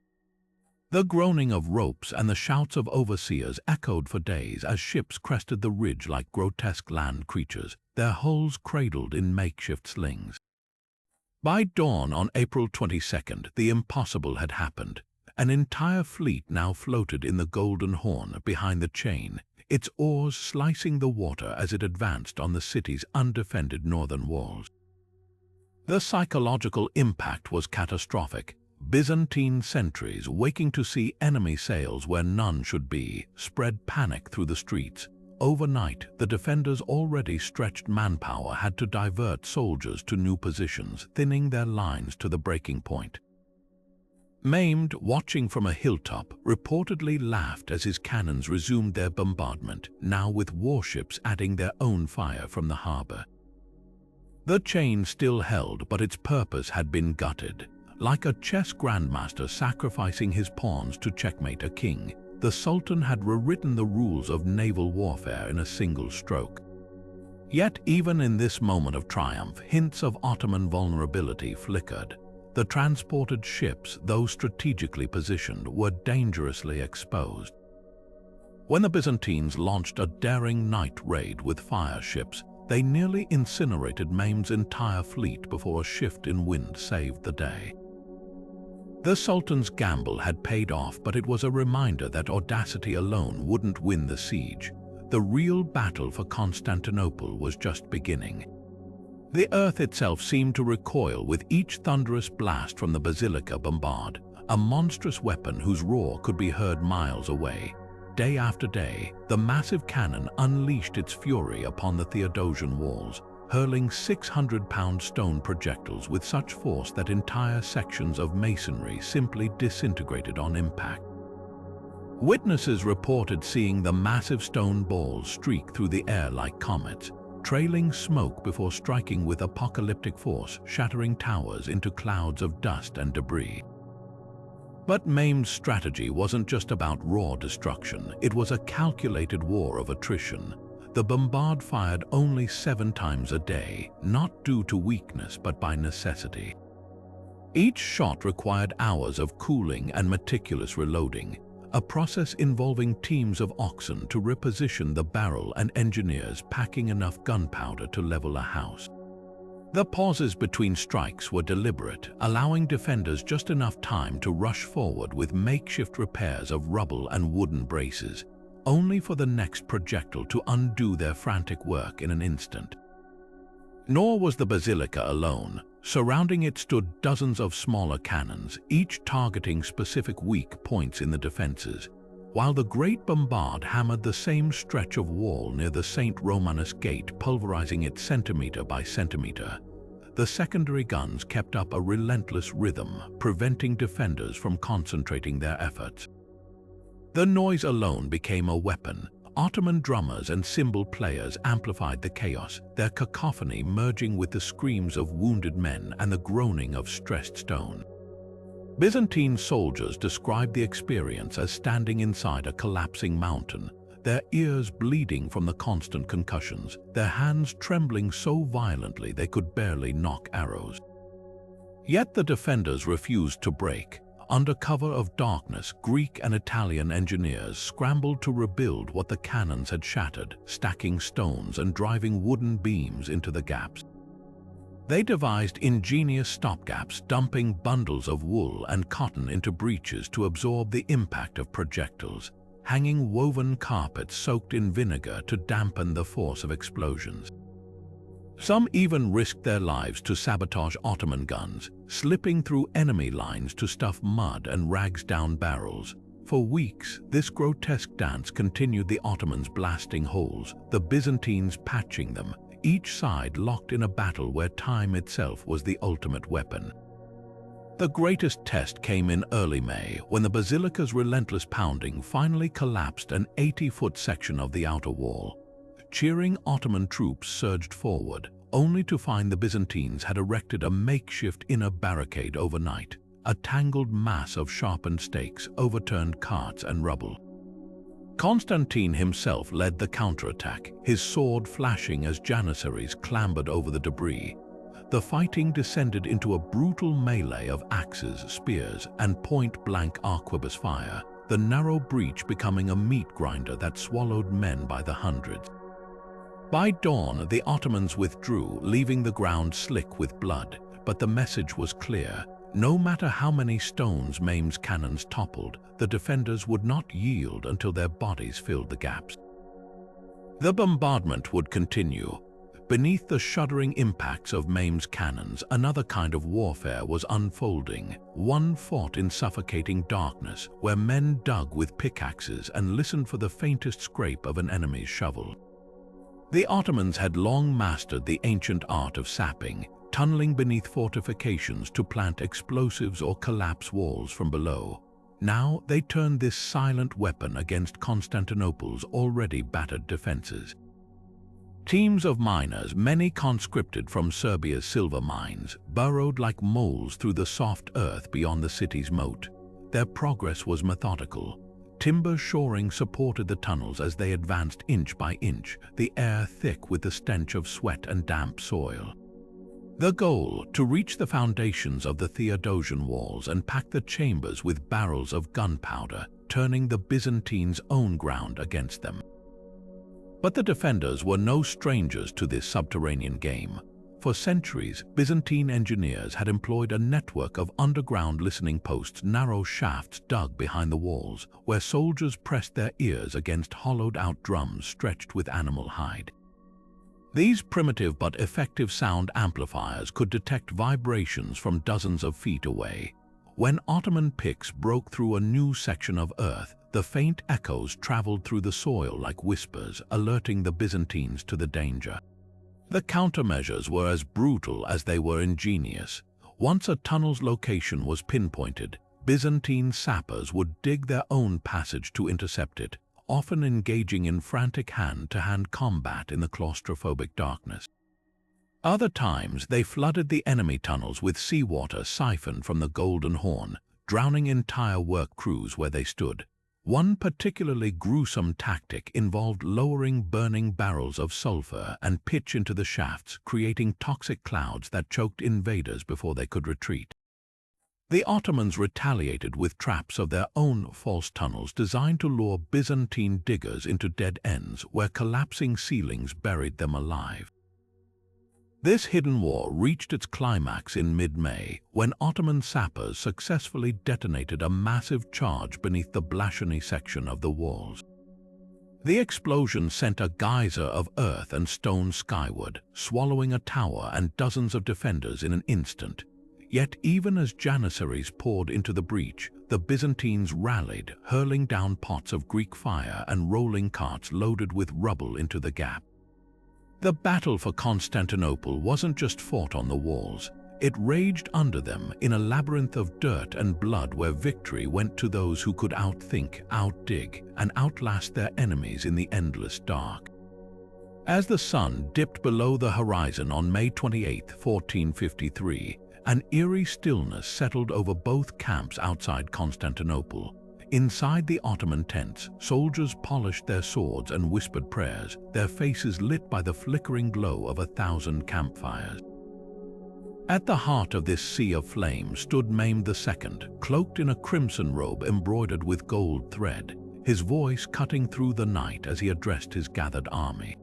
The groaning of ropes and the shouts of overseers echoed for days as ships crested the ridge like grotesque land creatures, their hulls cradled in makeshift slings. By dawn on April 22nd, the impossible had happened. An entire fleet now floated in the Golden Horn behind the chain, its oars slicing the water as it advanced on the city's undefended northern walls. The psychological impact was catastrophic. Byzantine sentries, waking to see enemy sails where none should be, spread panic through the streets. Overnight, the defenders' already stretched manpower had to divert soldiers to new positions, thinning their lines to the breaking point. Mehmed, watching from a hilltop, reportedly laughed as his cannons resumed their bombardment, now with warships adding their own fire from the harbor. The chain still held, but its purpose had been gutted. Like a chess grandmaster sacrificing his pawns to checkmate a king, the Sultan had rewritten the rules of naval warfare in a single stroke. Yet even in this moment of triumph, hints of Ottoman vulnerability flickered. The transported ships, though strategically positioned, were dangerously exposed. When the Byzantines launched a daring night raid with fire ships, they nearly incinerated Mehmed's entire fleet before a shift in wind saved the day. The Sultan's gamble had paid off, but it was a reminder that audacity alone wouldn't win the siege. The real battle for Constantinople was just beginning. The earth itself seemed to recoil with each thunderous blast from the basilica bombard, a monstrous weapon whose roar could be heard miles away. Day after day, the massive cannon unleashed its fury upon the Theodosian walls, hurling 600-pound stone projectiles with such force that entire sections of masonry simply disintegrated on impact. Witnesses reported seeing the massive stone balls streak through the air like comets, trailing smoke before striking with apocalyptic force, shattering towers into clouds of dust and debris. But Mehmed's strategy wasn't just about raw destruction, it was a calculated war of attrition. The bombard fired only 7 times a day, not due to weakness but by necessity. Each shot required hours of cooling and meticulous reloading, a process involving teams of oxen to reposition the barrel and engineers packing enough gunpowder to level a house. The pauses between strikes were deliberate, allowing defenders just enough time to rush forward with makeshift repairs of rubble and wooden braces, only for the next projectile to undo their frantic work in an instant. Nor was the basilica alone. Surrounding it stood dozens of smaller cannons, each targeting specific weak points in the defenses, while the great bombard hammered the same stretch of wall near the St. Romanus Gate, pulverizing it centimeter by centimeter. The secondary guns kept up a relentless rhythm, preventing defenders from concentrating their efforts. The noise alone became a weapon. Ottoman drummers and cymbal players amplified the chaos, their cacophony merging with the screams of wounded men and the groaning of stressed stone. Byzantine soldiers described the experience as standing inside a collapsing mountain, their ears bleeding from the constant concussions, their hands trembling so violently they could barely nock arrows. Yet the defenders refused to break. Under cover of darkness, Greek and Italian engineers scrambled to rebuild what the cannons had shattered, stacking stones and driving wooden beams into the gaps. They devised ingenious stopgaps, dumping bundles of wool and cotton into breaches to absorb the impact of projectiles. hanging woven carpets soaked in vinegar to dampen the force of explosions. Some even risked their lives to sabotage Ottoman guns, slipping through enemy lines to stuff mud and rags down barrels. For weeks, this grotesque dance continued, the Ottomans blasting holes, the Byzantines patching them, each side locked in a battle where time itself was the ultimate weapon. The greatest test came in early May, when the basilica's relentless pounding finally collapsed an 80-foot section of the outer wall. Cheering Ottoman troops surged forward, only to find the Byzantines had erected a makeshift inner barricade overnight, a tangled mass of sharpened stakes, overturned carts and rubble. Constantine himself led the counterattack, his sword flashing as janissaries clambered over the debris. The fighting descended into a brutal melee of axes, spears, and point-blank arquebus fire, the narrow breach becoming a meat grinder that swallowed men by the hundreds. By dawn, the Ottomans withdrew, leaving the ground slick with blood, but the message was clear. No matter how many stones Mehmed's cannons toppled, the defenders would not yield until their bodies filled the gaps. The bombardment would continue. Beneath the shuddering impacts of Mehmed's cannons, another kind of warfare was unfolding, one fought in suffocating darkness, where men dug with pickaxes and listened for the faintest scrape of an enemy's shovel. The Ottomans had long mastered the ancient art of sapping, tunneling beneath fortifications to plant explosives or collapse walls from below. Now they turned this silent weapon against Constantinople's already battered defenses. Teams of miners, many conscripted from Serbia's silver mines, burrowed like moles through the soft earth beyond the city's moat. Their progress was methodical. Timber shoring supported the tunnels as they advanced inch by inch, the air thick with the stench of sweat and damp soil. The goal, to reach the foundations of the Theodosian walls and pack the chambers with barrels of gunpowder, turning the Byzantines' own ground against them. But the defenders were no strangers to this subterranean game. For centuries, Byzantine engineers had employed a network of underground listening posts, narrow shafts dug behind the walls, where soldiers pressed their ears against hollowed-out drums stretched with animal hide. These primitive but effective sound amplifiers could detect vibrations from dozens of feet away. When Ottoman picks broke through a new section of earth, the faint echoes traveled through the soil like whispers, alerting the Byzantines to the danger. The countermeasures were as brutal as they were ingenious. Once a tunnel's location was pinpointed, Byzantine sappers would dig their own passage to intercept it, often engaging in frantic hand-to-hand combat in the claustrophobic darkness. Other times, they flooded the enemy tunnels with seawater siphoned from the Golden Horn, drowning entire work crews where they stood. One particularly gruesome tactic involved lowering burning barrels of sulfur and pitch into the shafts, creating toxic clouds that choked invaders before they could retreat. The Ottomans retaliated with traps of their own false tunnels designed to lure Byzantine diggers into dead ends where collapsing ceilings buried them alive. This hidden war reached its climax in mid-May when Ottoman sappers successfully detonated a massive charge beneath the Blaşany section of the walls. The explosion sent a geyser of earth and stone skyward, swallowing a tower and dozens of defenders in an instant. Yet even as janissaries poured into the breach, the Byzantines rallied, hurling down pots of Greek fire and rolling carts loaded with rubble into the gap. The battle for Constantinople wasn't just fought on the walls. It raged under them in a labyrinth of dirt and blood where victory went to those who could outthink, outdig, and outlast their enemies in the endless dark. As the sun dipped below the horizon on May 28, 1453, an eerie stillness settled over both camps outside Constantinople. Inside the Ottoman tents, soldiers polished their swords and whispered prayers, their faces lit by the flickering glow of 1,000 campfires. At the heart of this sea of flame stood Mehmed II, cloaked in a crimson robe embroidered with gold thread, his voice cutting through the night as he addressed his gathered army.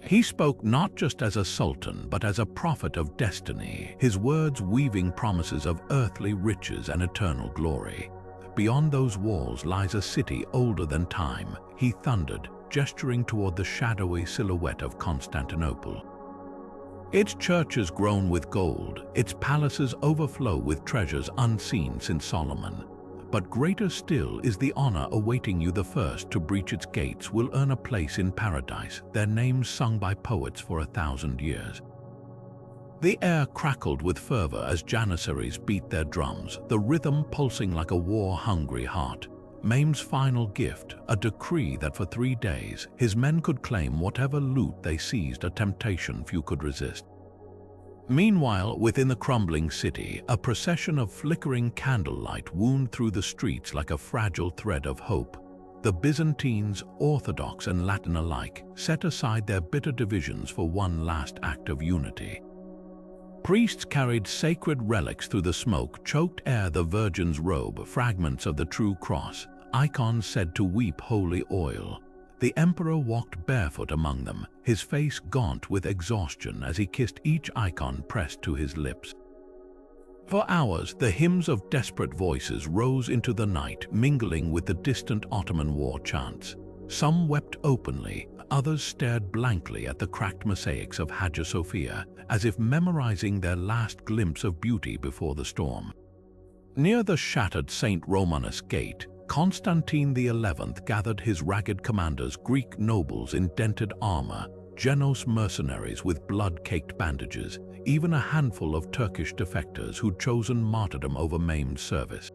He spoke not just as a sultan, but as a prophet of destiny, his words weaving promises of earthly riches and eternal glory. beyond those walls lies a city older than time," he thundered, gesturing toward the shadowy silhouette of Constantinople. "Its churches groan with gold, its palaces overflow with treasures unseen since Solomon. But greater still is the honor awaiting you. The first to breach its gates will earn a place in paradise, their names sung by poets for 1,000 years." The air crackled with fervor as janissaries beat their drums, the rhythm pulsing like a war-hungry heart. Mehmed's final gift, a decree that for 3 days his men could claim whatever loot they seized, a temptation few could resist. Meanwhile, within the crumbling city, a procession of flickering candlelight wound through the streets like a fragile thread of hope. The Byzantines, Orthodox and Latin alike, set aside their bitter divisions for one last act of unity. Priests carried sacred relics through the smoke-choked air, the Virgin's robe, fragments of the true cross, icons said to weep holy oil. The emperor walked barefoot among them, his face gaunt with exhaustion as he kissed each icon pressed to his lips. For hours, the hymns of desperate voices rose into the night, mingling with the distant Ottoman war chants. Some wept openly, others stared blankly at the cracked mosaics of Hagia Sophia, as if memorizing their last glimpse of beauty before the storm. Near the shattered St. Romanus Gate, Constantine XI gathered his ragged commanders, Greek nobles in dented armor, Genos mercenaries with blood-caked bandages, even a handful of Turkish defectors who'd chosen martyrdom over Mehmed's service.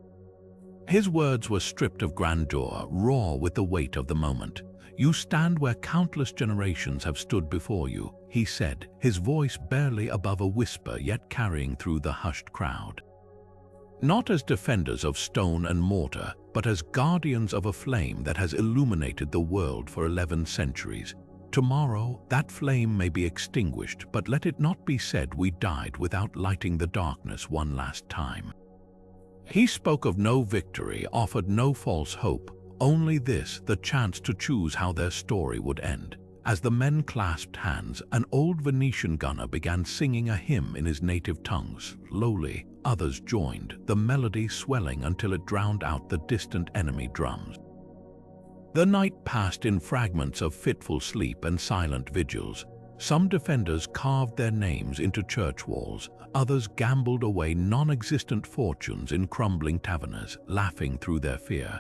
His words were stripped of grandeur, raw with the weight of the moment. "You stand where countless generations have stood before you," he said, his voice barely above a whisper yet carrying through the hushed crowd. Not as defenders of stone and mortar, but as guardians of a flame that has illuminated the world for 11 centuries. Tomorrow, that flame may be extinguished, but let it not be said we died without lighting the darkness one last time. He spoke of no victory, offered no false hope, only this, the chance to choose how their story would end. As the men clasped hands, an old Venetian gunner began singing a hymn in his native tongue. Slowly, others joined, the melody swelling until it drowned out the distant enemy drums. The night passed in fragments of fitful sleep and silent vigils. Some defenders carved their names into church walls, others gambled away non-existent fortunes in crumbling tavernas, laughing through their fear.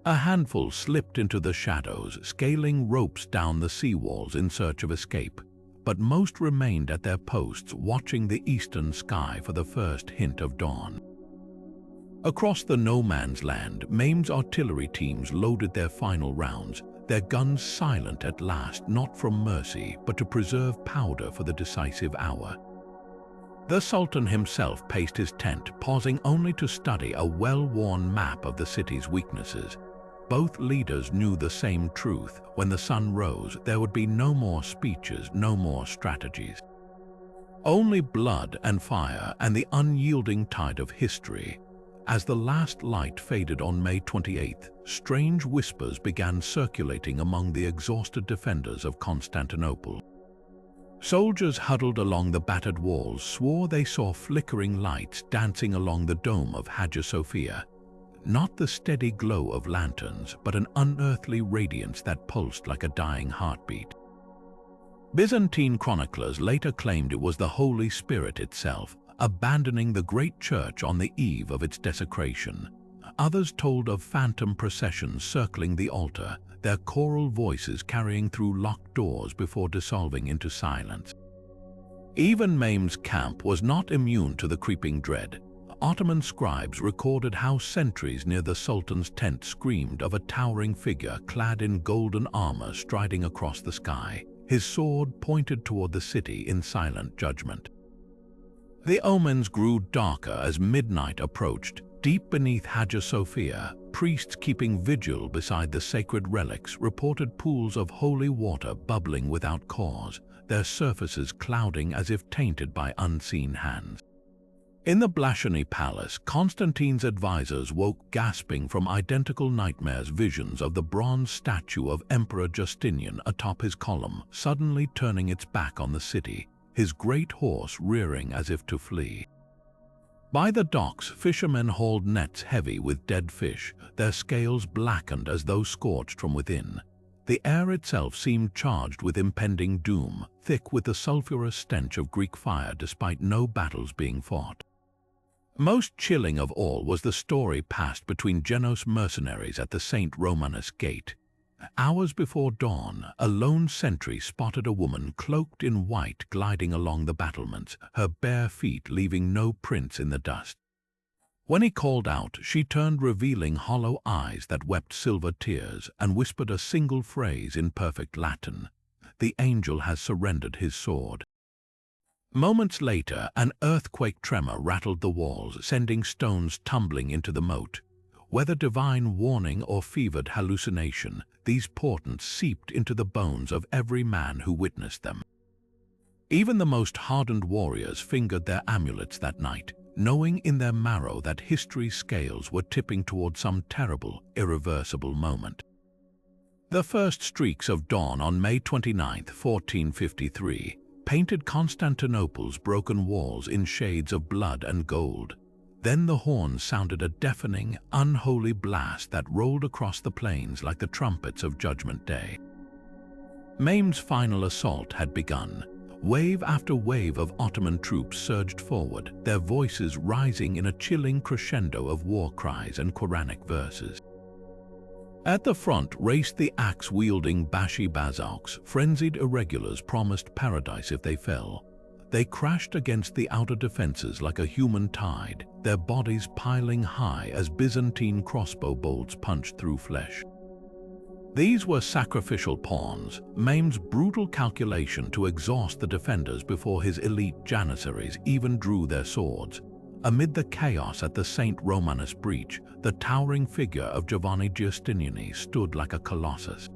A handful slipped into the shadows, scaling ropes down the seawalls in search of escape, but most remained at their posts, watching the eastern sky for the first hint of dawn. Across the no-man's land, Mehmed's artillery teams loaded their final rounds, their guns silent at last, not from mercy, but to preserve powder for the decisive hour. The Sultan himself paced his tent, pausing only to study a well-worn map of the city's weaknesses. Both leaders knew the same truth. When the sun rose, there would be no more speeches, no more strategies. Only blood and fire and the unyielding tide of history. As the last light faded on May 28th, strange whispers began circulating among the exhausted defenders of Constantinople. Soldiers huddled along the battered walls swore they saw flickering lights dancing along the dome of Hagia Sophia. Not the steady glow of lanterns, but an unearthly radiance that pulsed like a dying heartbeat. Byzantine chroniclers later claimed it was the Holy Spirit itself, abandoning the great church on the eve of its desecration. Others told of phantom processions circling the altar, their choral voices carrying through locked doors before dissolving into silence. Even Mehmed's camp was not immune to the creeping dread. Ottoman scribes recorded how sentries near the Sultan's tent screamed of a towering figure clad in golden armor striding across the sky, his sword pointed toward the city in silent judgment. The omens grew darker as midnight approached. Deep beneath Hagia Sophia, priests keeping vigil beside the sacred relics reported pools of holy water bubbling without cause, their surfaces clouding as if tainted by unseen hands. In the Blashany Palace, Constantine's advisors woke gasping from identical nightmares, visions of the bronze statue of Emperor Justinian atop his column, suddenly turning its back on the city, his great horse rearing as if to flee. By the docks, fishermen hauled nets heavy with dead fish, their scales blackened as though scorched from within. The air itself seemed charged with impending doom, thick with the sulphurous stench of Greek fire despite no battles being fought. Most chilling of all was the story passed between Genoese mercenaries at the St. Romanus Gate. Hours before dawn, a lone sentry spotted a woman cloaked in white gliding along the battlements, her bare feet leaving no prints in the dust. When he called out, she turned, revealing hollow eyes that wept silver tears, and whispered a single phrase in perfect Latin: "The angel has surrendered his sword." Moments later, an earthquake tremor rattled the walls, sending stones tumbling into the moat. Whether divine warning or fevered hallucination, these portents seeped into the bones of every man who witnessed them. Even the most hardened warriors fingered their amulets that night, knowing in their marrow that history's scales were tipping toward some terrible, irreversible moment. The first streaks of dawn on May 29, 1453, painted Constantinople's broken walls in shades of blood and gold. Then the horns sounded a deafening, unholy blast that rolled across the plains like the trumpets of Judgment Day. Mehmed's final assault had begun. Wave after wave of Ottoman troops surged forward, their voices rising in a chilling crescendo of war cries and Quranic verses. At the front raced the axe-wielding Bashi Bazauks, frenzied irregulars promised paradise if they fell. They crashed against the outer defenses like a human tide, their bodies piling high as Byzantine crossbow bolts punched through flesh. These were sacrificial pawns, Mehmed's brutal calculation to exhaust the defenders before his elite janissaries even drew their swords. Amid the chaos at the St. Romanus breach, the towering figure of Giovanni Giustiniani stood like a colossus.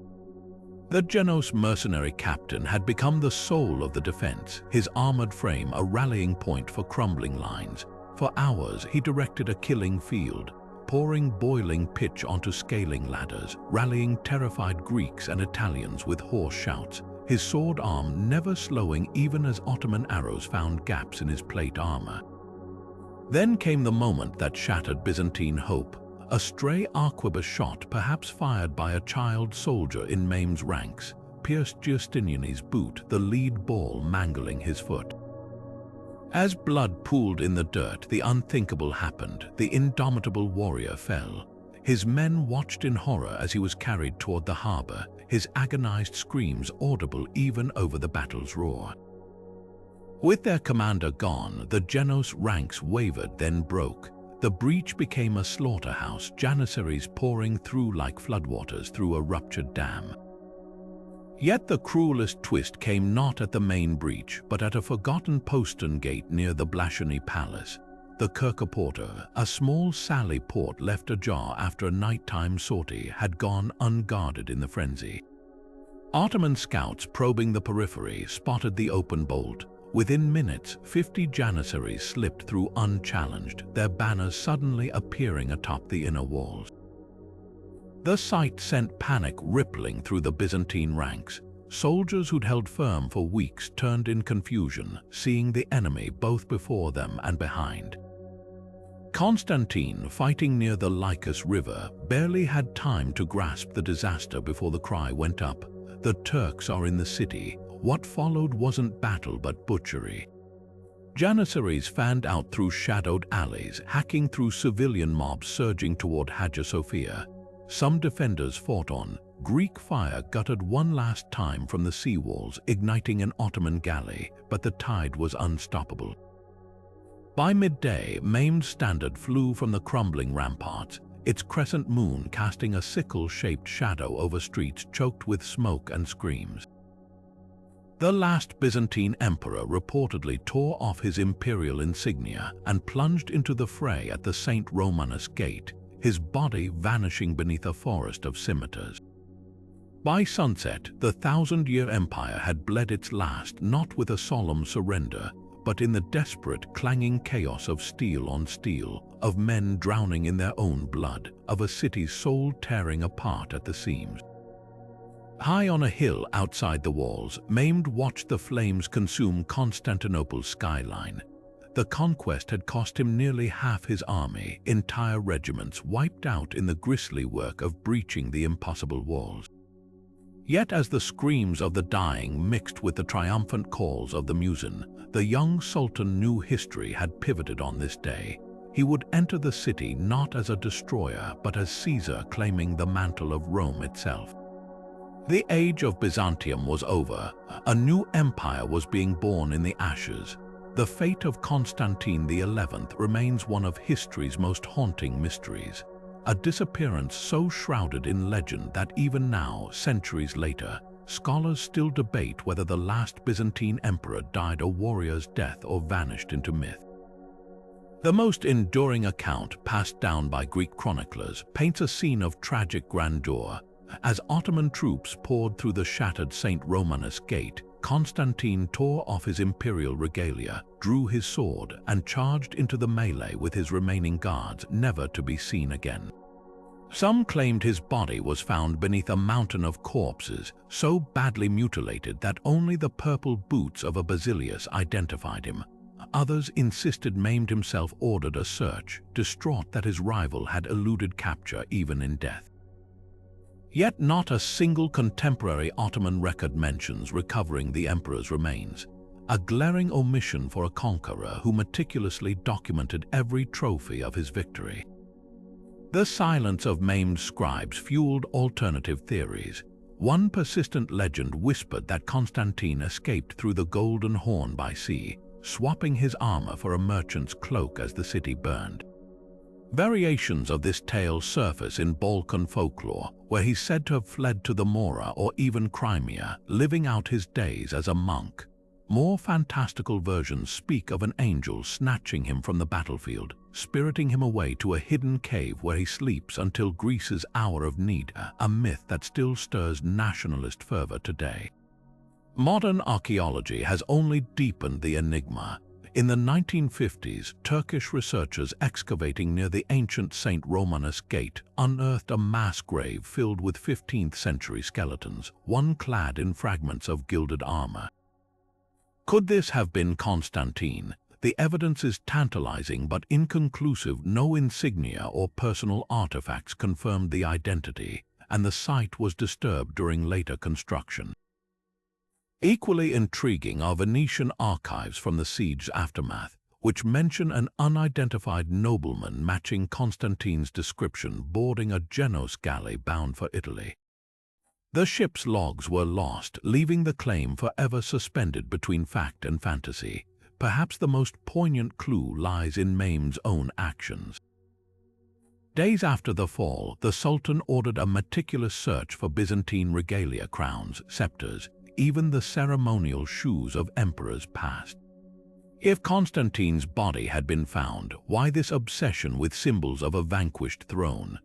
The Genoese mercenary captain had become the soul of the defense, his armored frame a rallying point for crumbling lines. For hours he directed a killing field, pouring boiling pitch onto scaling ladders, rallying terrified Greeks and Italians with hoarse shouts, his sword arm never slowing even as Ottoman arrows found gaps in his plate armor. Then came the moment that shattered Byzantine hope. A stray arquebus shot, perhaps fired by a child soldier in Mehmed's ranks, pierced Giustiniani's boot, the lead ball mangling his foot. As blood pooled in the dirt, the unthinkable happened. The indomitable warrior fell. His men watched in horror as he was carried toward the harbor, his agonized screams audible even over the battle's roar. With their commander gone, the Genoese ranks wavered, then broke. The breach became a slaughterhouse, janissaries pouring through like floodwaters through a ruptured dam. Yet the cruelest twist came not at the main breach, but at a forgotten postern gate near the Blasciani Palace. The Kirkeporter, a small sally port left ajar after a nighttime sortie, had gone unguarded in the frenzy. Ottoman scouts probing the periphery spotted the open bolt. Within minutes, 50 janissaries slipped through unchallenged, their banners suddenly appearing atop the inner walls. The sight sent panic rippling through the Byzantine ranks. Soldiers who'd held firm for weeks turned in confusion, seeing the enemy both before them and behind. Constantine, fighting near the Lycus River, barely had time to grasp the disaster before the cry went up, "The Turks are in the city." What followed wasn't battle but butchery. Janissaries fanned out through shadowed alleys, hacking through civilian mobs surging toward Hagia Sophia. Some defenders fought on. Greek fire guttered one last time from the sea walls, igniting an Ottoman galley, but the tide was unstoppable. By midday, Mehmed's standard flew from the crumbling ramparts, its crescent moon casting a sickle-shaped shadow over streets choked with smoke and screams. The last Byzantine emperor reportedly tore off his imperial insignia and plunged into the fray at the St. Romanus Gate, his body vanishing beneath a forest of scimitars. By sunset, the thousand-year empire had bled its last, not with a solemn surrender, but in the desperate, clanging chaos of steel on steel, of men drowning in their own blood, of a city's soul tearing apart at the seams. High on a hill outside the walls, Mehmed watched the flames consume Constantinople's skyline. The conquest had cost him nearly half his army, entire regiments wiped out in the grisly work of breaching the impossible walls. Yet as the screams of the dying mixed with the triumphant calls of the muezzin, the young Sultan knew history had pivoted on this day. He would enter the city not as a destroyer, but as Caesar claiming the mantle of Rome itself. The age of Byzantium was over. A new empire was being born in the ashes. The fate of Constantine XI remains one of history's most haunting mysteries. A disappearance so shrouded in legend that even now, centuries later, scholars still debate whether the last Byzantine emperor died a warrior's death or vanished into myth. The most enduring account, passed down by Greek chroniclers, paints a scene of tragic grandeur. As Ottoman troops poured through the shattered St. Romanus Gate, Constantine tore off his imperial regalia, drew his sword, and charged into the melee with his remaining guards, never to be seen again. Some claimed his body was found beneath a mountain of corpses, so badly mutilated that only the purple boots of a basilius identified him. Others insisted Mehmed himself ordered a search, distraught that his rival had eluded capture even in death. Yet not a single contemporary Ottoman record mentions recovering the emperor's remains, a glaring omission for a conqueror who meticulously documented every trophy of his victory. The silence of Mehmed's scribes fueled alternative theories. One persistent legend whispered that Constantine escaped through the Golden Horn by sea, swapping his armor for a merchant's cloak as the city burned. Variations of this tale surface in Balkan folklore, where he's said to have fled to the Mora or even Crimea, living out his days as a monk. More fantastical versions speak of an angel snatching him from the battlefield, spiriting him away to a hidden cave where he sleeps until Greece's hour of need, a myth that still stirs nationalist fervor today. Modern archaeology has only deepened the enigma. In the 1950s, Turkish researchers excavating near the ancient St. Romanus Gate unearthed a mass grave filled with 15th-century skeletons, one clad in fragments of gilded armor. Could this have been Constantine? The evidence is tantalizing but inconclusive. No insignia or personal artifacts confirmed the identity, and the site was disturbed during later construction. Equally intriguing are Venetian archives from the siege's aftermath, which mention an unidentified nobleman matching Constantine's description boarding a Genoese galley bound for Italy. The ship's logs were lost, leaving the claim forever suspended between fact and fantasy. Perhaps the most poignant clue lies in Mehmed's own actions. Days after the fall, the Sultan ordered a meticulous search for Byzantine regalia, crowns, scepters, even the ceremonial shoes of emperors past. If Constantine's body had been found, why this obsession with symbols of a vanquished throne?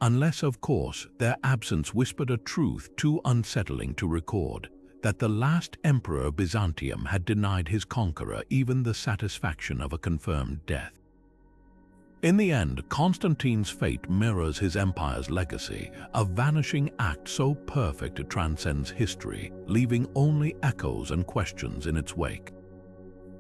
Unless, of course, their absence whispered a truth too unsettling to record, that the last emperor of Byzantium had denied his conqueror even the satisfaction of a confirmed death. In the end, Constantine's fate mirrors his empire's legacy, a vanishing act so perfect it transcends history, leaving only echoes and questions in its wake.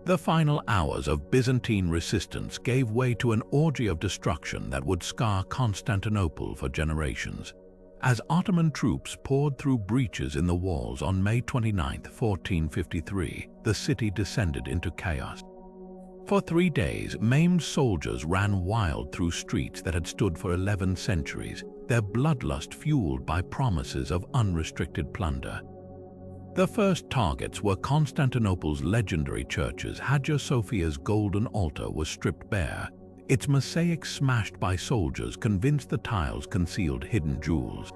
The final hours of Byzantine resistance gave way to an orgy of destruction that would scar Constantinople for generations. As Ottoman troops poured through breaches in the walls on May 29, 1453, the city descended into chaos. For 3 days, Mehmed's soldiers ran wild through streets that had stood for 11 centuries, their bloodlust fueled by promises of unrestricted plunder. The first targets were Constantinople's legendary churches. Hagia Sophia's golden altar was stripped bare, its mosaic smashed by soldiers convinced the tiles concealed hidden jewels.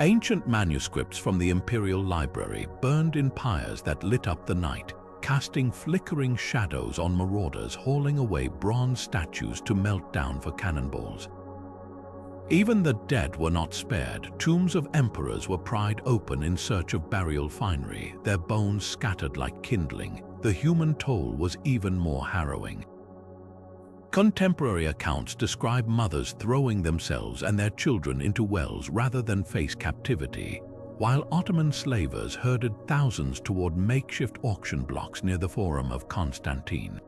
Ancient manuscripts from the imperial library burned in pyres that lit up the night, casting flickering shadows on marauders hauling away bronze statues to melt down for cannonballs. Even the dead were not spared. Tombs of emperors were pried open in search of burial finery, their bones scattered like kindling. The human toll was even more harrowing. Contemporary accounts describe mothers throwing themselves and their children into wells rather than face captivity, while Ottoman slavers herded thousands toward makeshift auction blocks near the Forum of Constantine.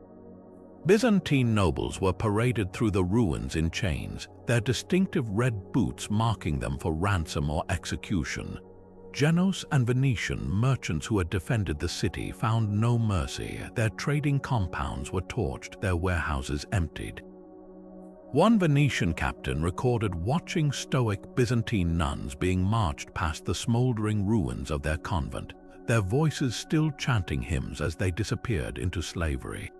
Byzantine nobles were paraded through the ruins in chains, their distinctive red boots marking them for ransom or execution. Genoese and Venetian merchants who had defended the city found no mercy. Their trading compounds were torched, their warehouses emptied. One Venetian captain recorded watching stoic Byzantine nuns being marched past the smoldering ruins of their convent, their voices still chanting hymns as they disappeared into slavery.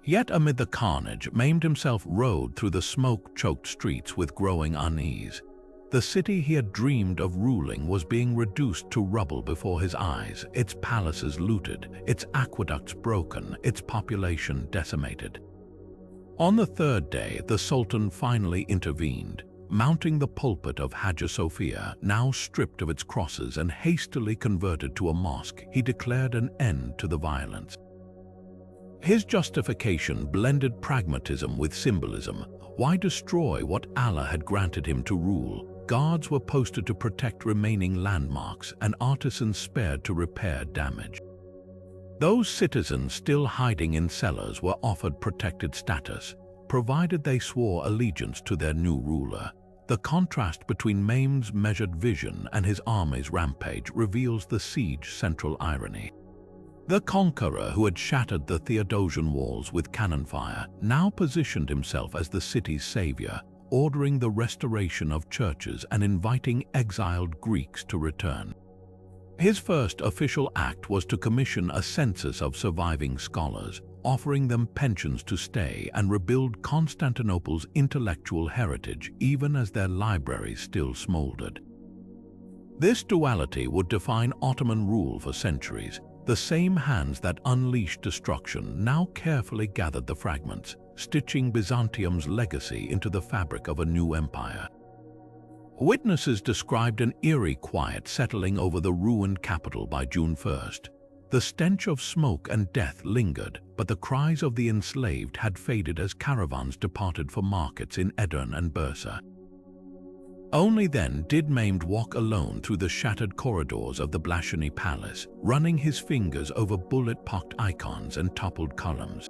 Yet amid the carnage, Mehmed himself rode through the smoke-choked streets with growing unease. The city he had dreamed of ruling was being reduced to rubble before his eyes, its palaces looted, its aqueducts broken, its population decimated. On the third day, the Sultan finally intervened. Mounting the pulpit of Hagia Sophia, now stripped of its crosses and hastily converted to a mosque, he declared an end to the violence. His justification blended pragmatism with symbolism. Why destroy what Allah had granted him to rule? Guards were posted to protect remaining landmarks and artisans spared to repair damage. Those citizens still hiding in cellars were offered protected status, provided they swore allegiance to their new ruler. The contrast between Mehmed's measured vision and his army's rampage reveals the siege's central irony. The conqueror who had shattered the Theodosian walls with cannon fire now positioned himself as the city's savior, ordering the restoration of churches and inviting exiled Greeks to return. His first official act was to commission a census of surviving scholars, offering them pensions to stay and rebuild Constantinople's intellectual heritage even as their libraries still smoldered. This duality would define Ottoman rule for centuries. The same hands that unleashed destruction now carefully gathered the fragments, stitching Byzantium's legacy into the fabric of a new empire. Witnesses described an eerie quiet settling over the ruined capital by June 1st. The stench of smoke and death lingered, but the cries of the enslaved had faded as caravans departed for markets in Edirne and Bursa. Only then did Mehmed walk alone through the shattered corridors of the Blasphemy Palace, running his fingers over bullet-pocked icons and toppled columns.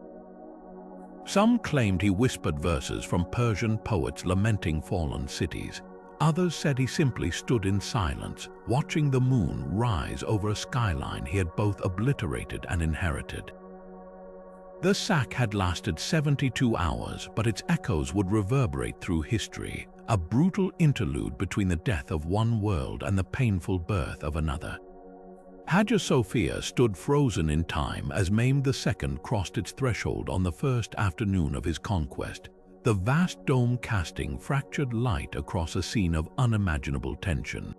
Some claimed he whispered verses from Persian poets lamenting fallen cities. Others said he simply stood in silence, watching the moon rise over a skyline he had both obliterated and inherited. The sack had lasted 72 hours, but its echoes would reverberate through history, a brutal interlude between the death of one world and the painful birth of another. Hagia Sophia stood frozen in time as Mehmed II crossed its threshold on the first afternoon of his conquest, the vast dome casting fractured light across a scene of unimaginable tension.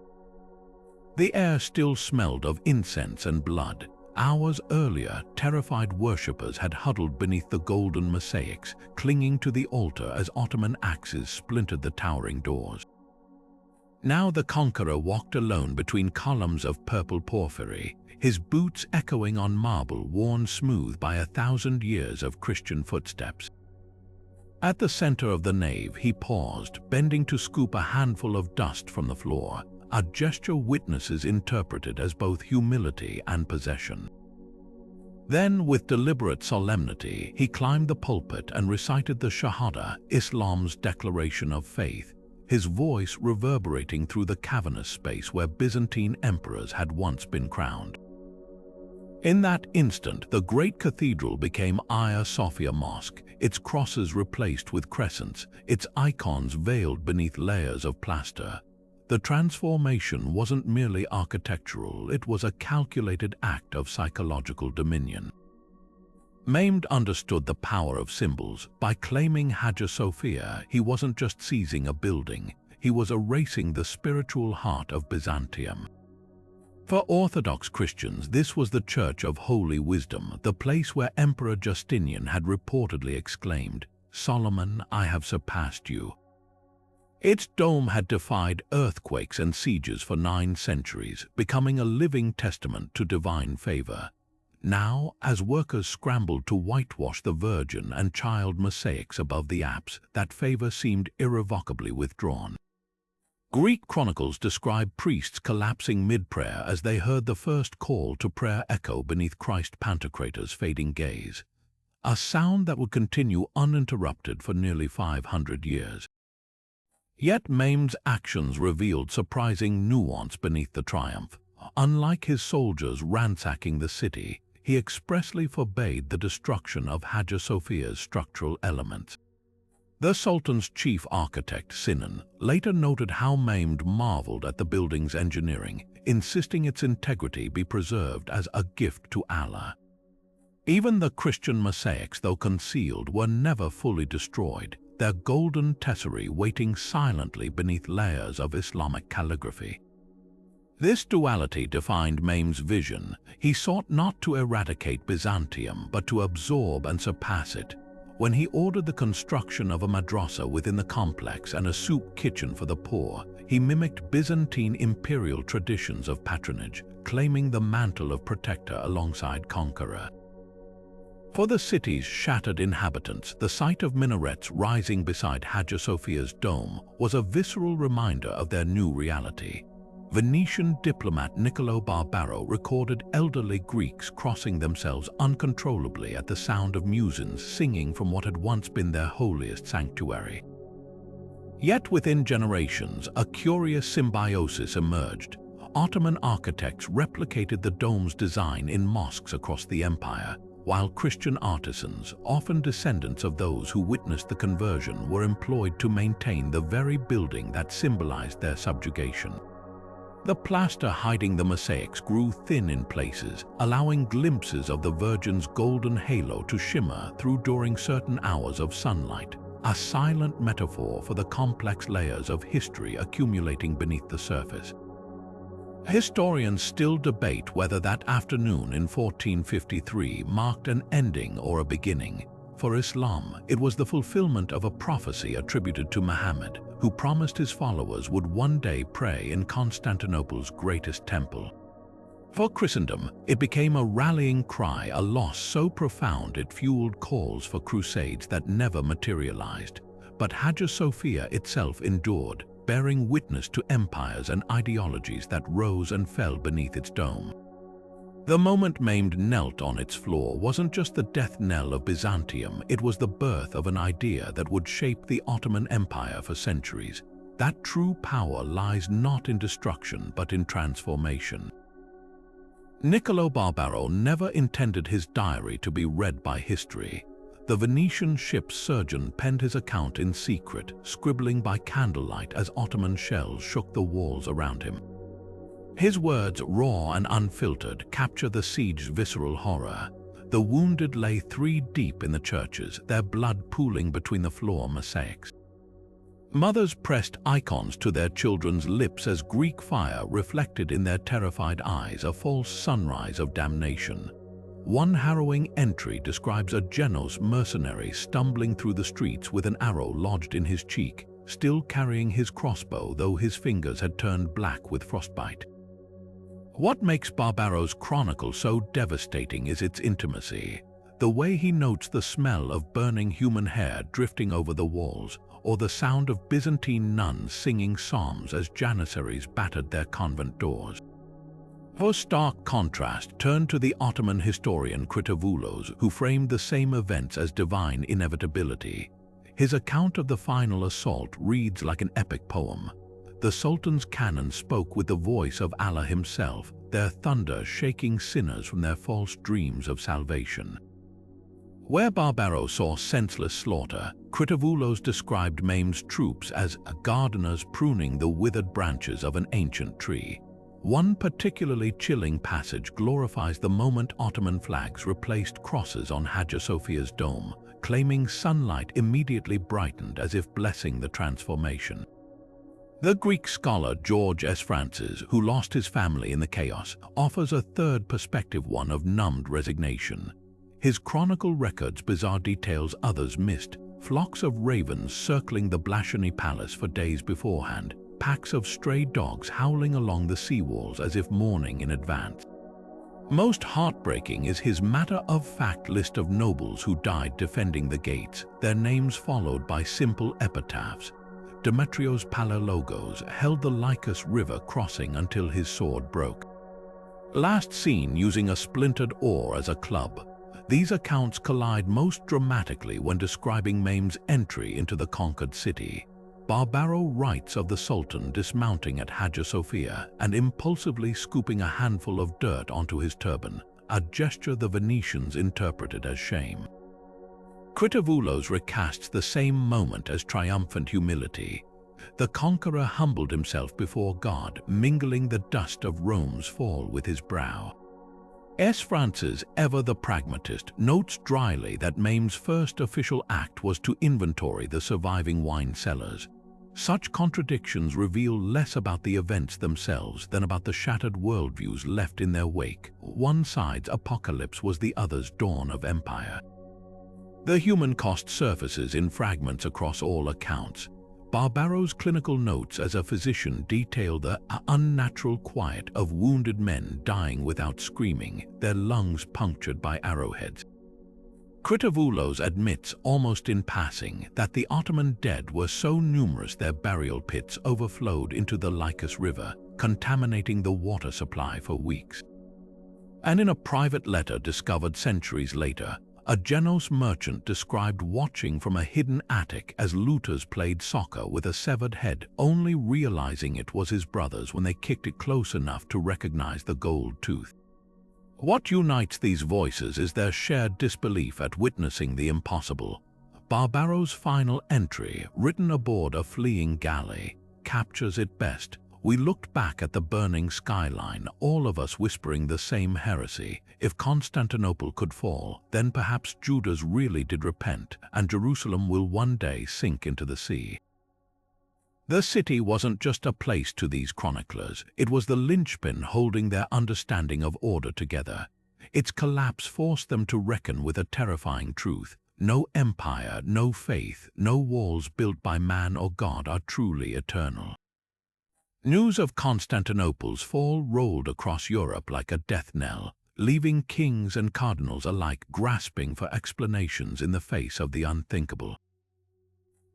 The air still smelled of incense and blood. Hours earlier, terrified worshippers had huddled beneath the golden mosaics, clinging to the altar as Ottoman axes splintered the towering doors. Now the conqueror walked alone between columns of purple porphyry, his boots echoing on marble worn smooth by 1,000 years of Christian footsteps. At the center of the nave, he paused, bending to scoop a handful of dust from the floor, a gesture witnesses interpreted as both humility and possession. Then, with deliberate solemnity, he climbed the pulpit and recited the Shahada, Islam's declaration of faith, his voice reverberating through the cavernous space where Byzantine emperors had once been crowned. In that instant, the great cathedral became Hagia Sophia Mosque, its crosses replaced with crescents, its icons veiled beneath layers of plaster. The transformation wasn't merely architectural, it was a calculated act of psychological dominion. Mehmed understood the power of symbols. By claiming Hagia Sophia, he wasn't just seizing a building, he was erasing the spiritual heart of Byzantium. For Orthodox Christians, this was the Church of Holy Wisdom, the place where Emperor Justinian had reportedly exclaimed, "Solomon, I have surpassed you." Its dome had defied earthquakes and sieges for 9 centuries, becoming a living testament to divine favor. Now, as workers scrambled to whitewash the Virgin and Child mosaics above the apse, that favor seemed irrevocably withdrawn. Greek chronicles describe priests collapsing mid-prayer as they heard the first call to prayer echo beneath Christ Pantocrator's fading gaze. a sound that would continue uninterrupted for nearly 500 years. Yet Mehmed's actions revealed surprising nuance beneath the triumph. Unlike his soldiers ransacking the city, he expressly forbade the destruction of Hagia Sophia's structural elements. The Sultan's chief architect, Sinan, later noted how Mehmed marveled at the building's engineering, insisting its integrity be preserved as a gift to Allah. Even the Christian mosaics, though concealed, were never fully destroyed, their golden tesserae waiting silently beneath layers of Islamic calligraphy. This duality defined Mehmed's vision. He sought not to eradicate Byzantium, but to absorb and surpass it. When he ordered the construction of a madrasa within the complex and a soup kitchen for the poor, he mimicked Byzantine imperial traditions of patronage, claiming the mantle of protector alongside conqueror. For the city's shattered inhabitants, the sight of minarets rising beside Hagia Sophia's dome was a visceral reminder of their new reality. Venetian diplomat Niccolò Barbaro recorded elderly Greeks crossing themselves uncontrollably at the sound of muezzins singing from what had once been their holiest sanctuary. Yet within generations, a curious symbiosis emerged. Ottoman architects replicated the dome's design in mosques across the empire, while Christian artisans, often descendants of those who witnessed the conversion, were employed to maintain the very building that symbolized their subjugation. The plaster hiding the mosaics grew thin in places, allowing glimpses of the Virgin's golden halo to shimmer through during certain hours of sunlight, a silent metaphor for the complex layers of history accumulating beneath the surface. Historians still debate whether that afternoon in 1453 marked an ending or a beginning. For Islam, it was the fulfillment of a prophecy attributed to Mehmed, who promised his followers would one day pray in Constantinople's greatest temple. For Christendom, it became a rallying cry, a loss so profound it fueled calls for crusades that never materialized. But Hagia Sophia itself endured, bearing witness to empires and ideologies that rose and fell beneath its dome. The moment Mehmed knelt on its floor wasn't just the death knell of Byzantium, it was the birth of an idea that would shape the Ottoman Empire for centuries. That true power lies not in destruction but in transformation. Niccolò Barbaro never intended his diary to be read by history. The Venetian ship's surgeon penned his account in secret, scribbling by candlelight as Ottoman shells shook the walls around him. His words, raw and unfiltered, capture the siege's visceral horror. The wounded lay 3 deep in the churches, their blood pooling between the floor mosaics. Mothers pressed icons to their children's lips as Greek fire reflected in their terrified eyes a false sunrise of damnation. One harrowing entry describes a Genos mercenary stumbling through the streets with an arrow lodged in his cheek, still carrying his crossbow though his fingers had turned black with frostbite. What makes Barbaro's chronicle so devastating is its intimacy. The way he notes the smell of burning human hair drifting over the walls, or the sound of Byzantine nuns singing psalms as janissaries battered their convent doors. For stark contrast, turn to the Ottoman historian Kritavoulos, who framed the same events as divine inevitability. His account of the final assault reads like an epic poem. The Sultan's cannon spoke with the voice of Allah himself, their thunder shaking sinners from their false dreams of salvation. Where Barbaro saw senseless slaughter, Kritavoulos described Mehmed's troops as gardeners pruning the withered branches of an ancient tree. One particularly chilling passage glorifies the moment Ottoman flags replaced crosses on Hagia Sophia's dome, claiming sunlight immediately brightened as if blessing the transformation. The Greek scholar George S. Francis, who lost his family in the chaos, offers a third perspective, one of numbed resignation. His chronicle records bizarre details others missed: flocks of ravens circling the Blasciani palace for days beforehand, packs of stray dogs howling along the seawalls as if mourning in advance. Most heartbreaking is his matter-of-fact list of nobles who died defending the gates, their names followed by simple epitaphs. Demetrios Palaiologos held the Lycus River crossing until his sword broke. Last seen using a splintered oar as a club. These accounts collide most dramatically when describing Mehmed's entry into the conquered city. Barbaro writes of the Sultan dismounting at Hagia Sophia and impulsively scooping a handful of dirt onto his turban, a gesture the Venetians interpreted as shame. Critavoulos recasts the same moment as triumphant humility. The conqueror humbled himself before God, mingling the dust of Rome's fall with his brow. S. Francis, ever the pragmatist, notes dryly that Mehmed's first official act was to inventory the surviving wine cellars. Such contradictions reveal less about the events themselves than about the shattered worldviews left in their wake. One side's apocalypse was the other's dawn of empire. The human cost surfaces in fragments across all accounts. Barbaro's clinical notes as a physician detail the unnatural quiet of wounded men dying without screaming, their lungs punctured by arrowheads. Critavoulos admits, almost in passing, that the Ottoman dead were so numerous their burial pits overflowed into the Lycus River, contaminating the water supply for weeks. And in a private letter discovered centuries later, a Genoese merchant described watching from a hidden attic as looters played soccer with a severed head, only realizing it was his brother's when they kicked it close enough to recognize the gold tooth. What unites these voices is their shared disbelief at witnessing the impossible. Barbaro's final entry, written aboard a fleeing galley, captures it best. We looked back at the burning skyline, all of us whispering the same heresy. If Constantinople could fall, then perhaps Judas really did repent, and Jerusalem will one day sink into the sea. The city wasn't just a place to these chroniclers, it was the linchpin holding their understanding of order together. Its collapse forced them to reckon with a terrifying truth. No empire, no faith, no walls built by man or God are truly eternal. News of Constantinople's fall rolled across Europe like a death knell, leaving kings and cardinals alike grasping for explanations in the face of the unthinkable.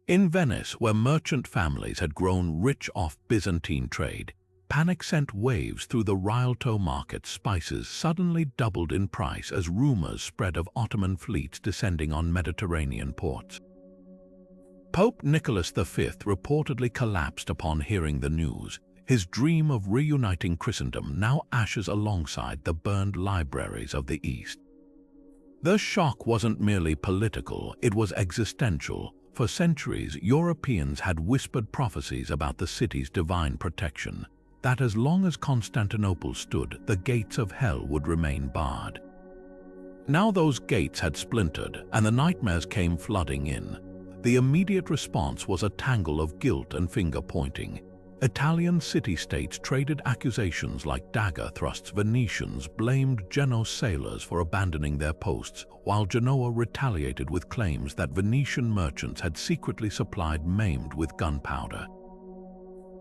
In Venice, where merchant families had grown rich off Byzantine trade, panic sent waves through the Rialto market. Spices suddenly doubled in price as rumors spread of Ottoman fleets descending on Mediterranean ports. Pope Nicholas V reportedly collapsed upon hearing the news, his dream of reuniting Christendom now ashes alongside the burned libraries of the East. The shock wasn't merely political, it was existential. For centuries, Europeans had whispered prophecies about the city's divine protection, that as long as Constantinople stood, the gates of hell would remain barred. Now those gates had splintered, and the nightmares came flooding in. The immediate response was a tangle of guilt and finger-pointing. Italian city-states traded accusations like dagger thrusts. Venetians blamed Genoese sailors for abandoning their posts, while Genoa retaliated with claims that Venetian merchants had secretly supplied Mehmed with gunpowder.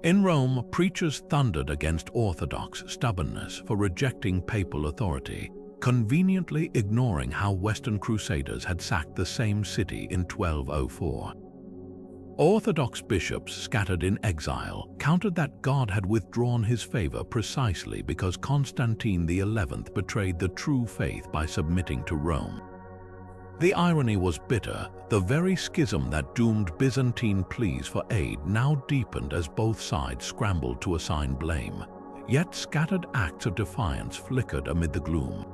In Rome, preachers thundered against Orthodox stubbornness for rejecting papal authority, conveniently ignoring how Western Crusaders had sacked the same city in 1204. Orthodox bishops scattered in exile countered that God had withdrawn his favor precisely because Constantine XI betrayed the true faith by submitting to Rome. The irony was bitter. The very schism that doomed Byzantine pleas for aid now deepened as both sides scrambled to assign blame. Yet scattered acts of defiance flickered amid the gloom.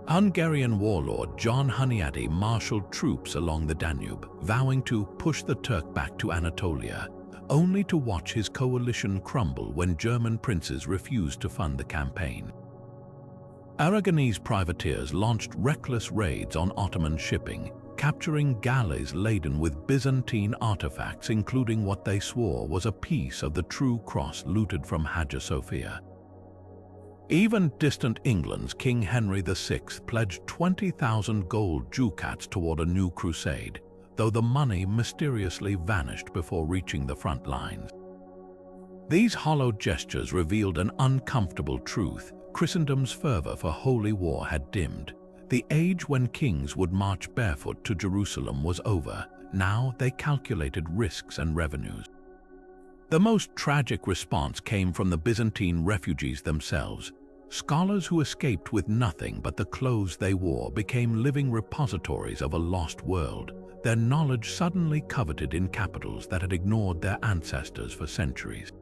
Hungarian warlord John Hunyadi marshaled troops along the Danube, vowing to push the Turk back to Anatolia, only to watch his coalition crumble when German princes refused to fund the campaign. Aragonese privateers launched reckless raids on Ottoman shipping, capturing galleys laden with Byzantine artifacts, including what they swore was a piece of the true cross looted from Hagia Sophia. Even distant England's King Henry VI pledged 20,000 gold ducats toward a new crusade, though the money mysteriously vanished before reaching the front lines. These hollow gestures revealed an uncomfortable truth. Christendom's fervor for holy war had dimmed. The age when kings would march barefoot to Jerusalem was over. Now they calculated risks and revenues. The most tragic response came from the Byzantine refugees themselves. Scholars who escaped with nothing but the clothes they wore became living repositories of a lost world, their knowledge suddenly coveted in capitals that had ignored their ancestors for centuries.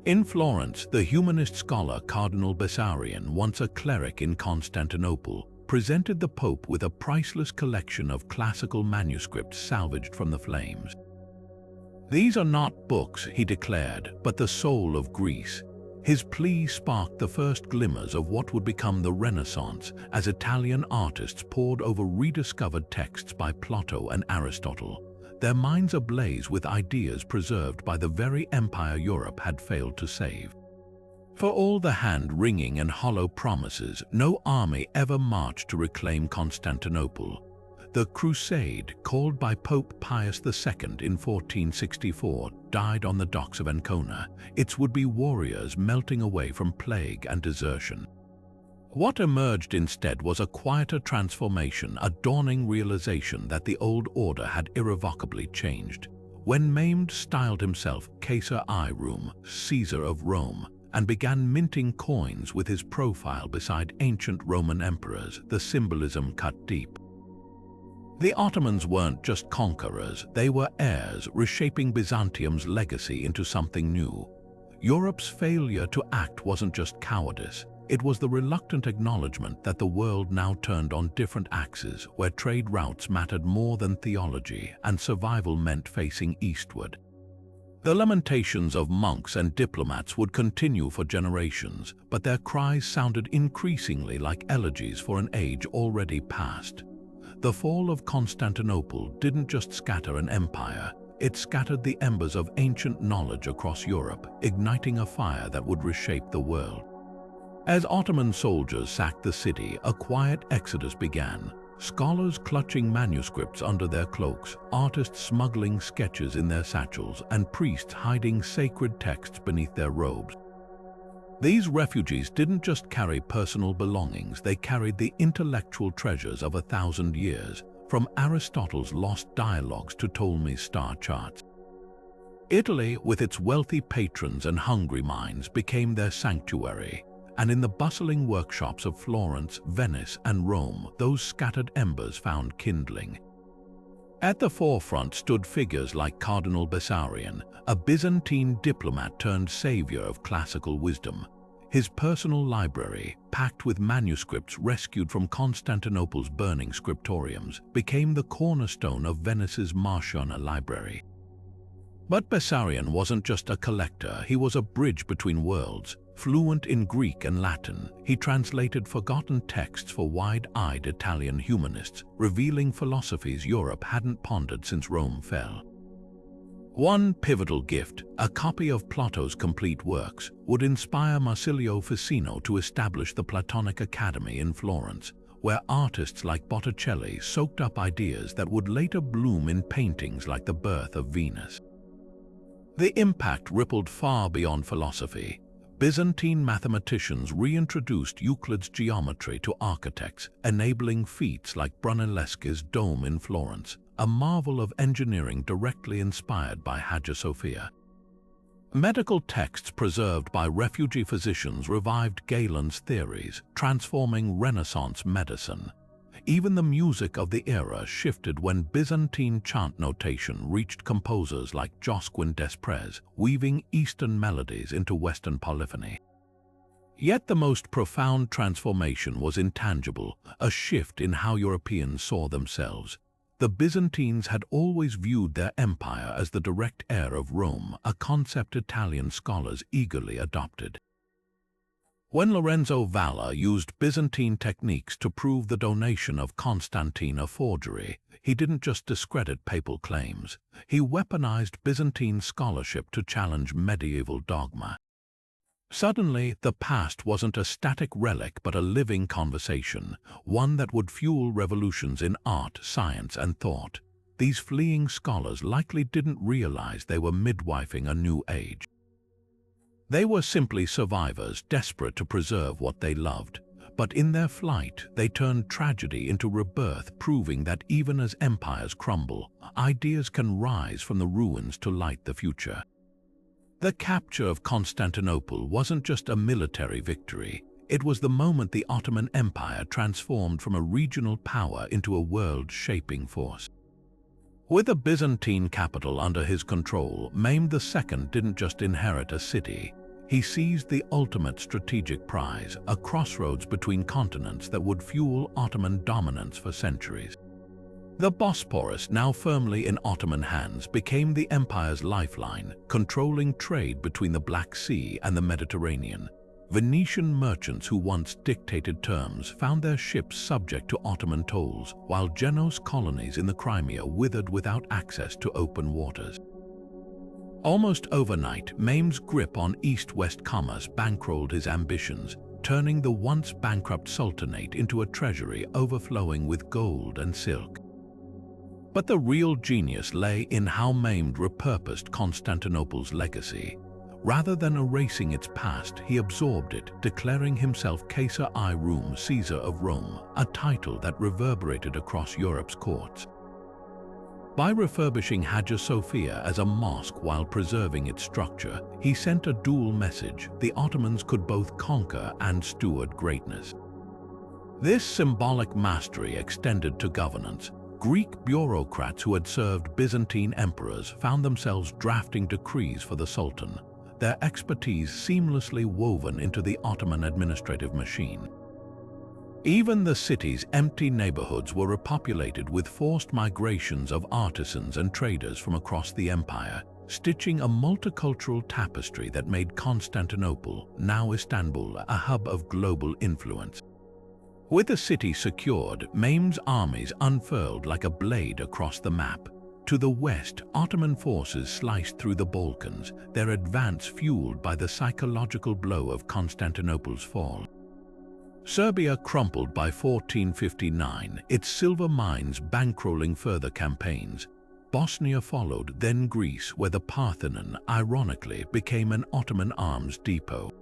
In Florence, the humanist scholar Cardinal Bessarion, once a cleric in Constantinople, presented the Pope with a priceless collection of classical manuscripts salvaged from the flames. "These are not books," he declared, "but the soul of Greece." His plea sparked the first glimmers of what would become the Renaissance as Italian artists pored over rediscovered texts by Plato and Aristotle, their minds ablaze with ideas preserved by the very empire Europe had failed to save. For all the hand-wringing and hollow promises, no army ever marched to reclaim Constantinople. The crusade, called by Pope Pius II in 1464, died on the docks of Ancona, its would-be warriors melting away from plague and desertion. What emerged instead was a quieter transformation, a dawning realization that the old order had irrevocably changed. When Mehmed styled himself Caesar I Rum, Caesar of Rome, and began minting coins with his profile beside ancient Roman emperors, the symbolism cut deep. The Ottomans weren't just conquerors, they were heirs, reshaping Byzantium's legacy into something new. Europe's failure to act wasn't just cowardice, it was the reluctant acknowledgement that the world now turned on different axes, where trade routes mattered more than theology and survival meant facing eastward. The lamentations of monks and diplomats would continue for generations, but their cries sounded increasingly like elegies for an age already past. The fall of Constantinople didn't just scatter an empire, it scattered the embers of ancient knowledge across Europe, igniting a fire that would reshape the world. As Ottoman soldiers sacked the city, a quiet exodus began. Scholars clutching manuscripts under their cloaks, artists smuggling sketches in their satchels, and priests hiding sacred texts beneath their robes. These refugees didn't just carry personal belongings, they carried the intellectual treasures of 1,000 years, from Aristotle's lost dialogues to Ptolemy's star charts. Italy, with its wealthy patrons and hungry minds, became their sanctuary, and in the bustling workshops of Florence, Venice, and Rome, those scattered embers found kindling. At the forefront stood figures like Cardinal Bessarion, a Byzantine diplomat turned savior of classical wisdom. His personal library, packed with manuscripts rescued from Constantinople's burning scriptoriums, became the cornerstone of Venice's Marciana library. But Bessarion wasn't just a collector, he was a bridge between worlds. Fluent in Greek and Latin, he translated forgotten texts for wide-eyed Italian humanists, revealing philosophies Europe hadn't pondered since Rome fell. One pivotal gift, a copy of Plato's complete works, would inspire Marsilio Ficino to establish the Platonic Academy in Florence, where artists like Botticelli soaked up ideas that would later bloom in paintings like The Birth of Venus. The impact rippled far beyond philosophy. Byzantine mathematicians reintroduced Euclid's geometry to architects, enabling feats like Brunelleschi's dome in Florence, a marvel of engineering directly inspired by Hagia Sophia. Medical texts preserved by refugee physicians revived Galen's theories, transforming Renaissance medicine. Even the music of the era shifted when Byzantine chant notation reached composers like Josquin des Prez, weaving Eastern melodies into Western polyphony. Yet the most profound transformation was intangible, a shift in how Europeans saw themselves. The Byzantines had always viewed their empire as the direct heir of Rome, a concept Italian scholars eagerly adopted. When Lorenzo Valla used Byzantine techniques to prove the donation of Constantine a forgery, he didn't just discredit papal claims, he weaponized Byzantine scholarship to challenge medieval dogma. Suddenly, the past wasn't a static relic but a living conversation, one that would fuel revolutions in art, science, and thought. These fleeing scholars likely didn't realize they were midwifing a new age. They were simply survivors, desperate to preserve what they loved. But in their flight, they turned tragedy into rebirth, proving that even as empires crumble, ideas can rise from the ruins to light the future. The capture of Constantinople wasn't just a military victory, It was the moment the Ottoman Empire transformed from a regional power into a world-shaping force. With a Byzantine capital under his control, Mehmed II didn't just inherit a city. He seized the ultimate strategic prize, a crossroads between continents that would fuel Ottoman dominance for centuries. The Bosporus, now firmly in Ottoman hands, became the empire's lifeline, controlling trade between the Black Sea and the Mediterranean. Venetian merchants who once dictated terms found their ships subject to Ottoman tolls, while Genoese colonies in the Crimea withered without access to open waters. Almost overnight, Mehmed's grip on east-west commerce bankrolled his ambitions, turning the once bankrupt sultanate into a treasury overflowing with gold and silk. But the real genius lay in how Mehmed repurposed Constantinople's legacy. Rather than erasing its past, he absorbed it, declaring himself Caesar I Rum, Caesar of Rome, a title that reverberated across Europe's courts. By refurbishing Hagia Sophia as a mosque while preserving its structure, he sent a dual message: the Ottomans could both conquer and steward greatness. This symbolic mastery extended to governance. Greek bureaucrats who had served Byzantine emperors found themselves drafting decrees for the Sultan, their expertise seamlessly woven into the Ottoman administrative machine. Even the city's empty neighborhoods were repopulated with forced migrations of artisans and traders from across the empire, stitching a multicultural tapestry that made Constantinople, now Istanbul, a hub of global influence. With the city secured, Mehmed's armies unfurled like a blade across the map. To the west, Ottoman forces sliced through the Balkans, their advance fueled by the psychological blow of Constantinople's fall. Serbia crumpled by 1459, its silver mines bankrolling further campaigns. Bosnia followed, then Greece, where the Parthenon, ironically, became an Ottoman arms depot.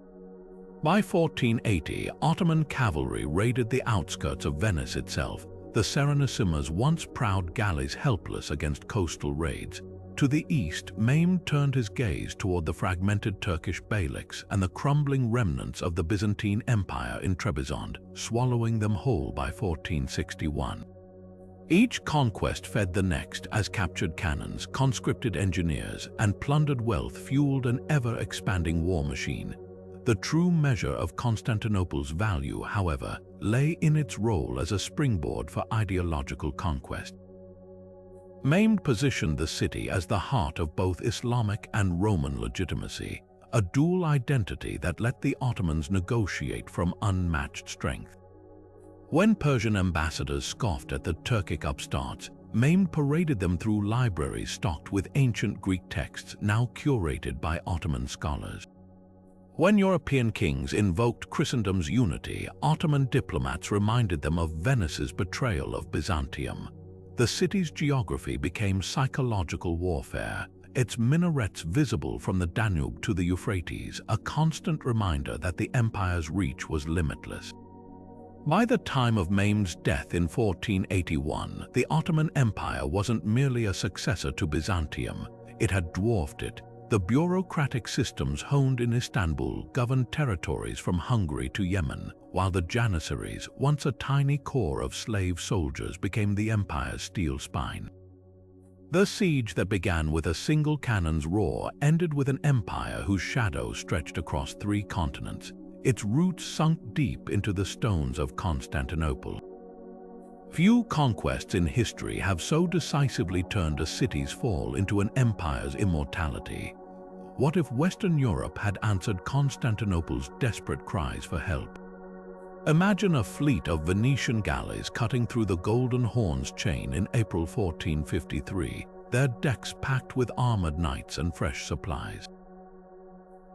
By 1480, Ottoman cavalry raided the outskirts of Venice itself, the Serenissimo's once proud galleys helpless against coastal raids. To the east, Mehmed turned his gaze toward the fragmented Turkish beyliks and the crumbling remnants of the Byzantine Empire in Trebizond, swallowing them whole by 1461. Each conquest fed the next as captured cannons, conscripted engineers, and plundered wealth fueled an ever-expanding war machine. The true measure of Constantinople's value, however, lay in its role as a springboard for ideological conquest. Mehmed positioned the city as the heart of both Islamic and Roman legitimacy, a dual identity that let the Ottomans negotiate from unmatched strength. When Persian ambassadors scoffed at the Turkic upstarts, Mehmed paraded them through libraries stocked with ancient Greek texts now curated by Ottoman scholars. When European kings invoked Christendom's unity, Ottoman diplomats reminded them of Venice's betrayal of Byzantium. The city's geography became psychological warfare, its minarets visible from the Danube to the Euphrates, a constant reminder that the empire's reach was limitless. By the time of Mehmed's death in 1481, the Ottoman Empire wasn't merely a successor to Byzantium, it had dwarfed it. The bureaucratic systems honed in Istanbul governed territories from Hungary to Yemen, while the Janissaries, once a tiny corps of slave soldiers, became the empire's steel spine. The siege that began with a single cannon's roar ended with an empire whose shadow stretched across 3 continents, its roots sunk deep into the stones of Constantinople. Few conquests in history have so decisively turned a city's fall into an empire's immortality. What if Western Europe had answered Constantinople's desperate cries for help? Imagine a fleet of Venetian galleys cutting through the Golden Horn's chain in April 1453, their decks packed with armored knights and fresh supplies.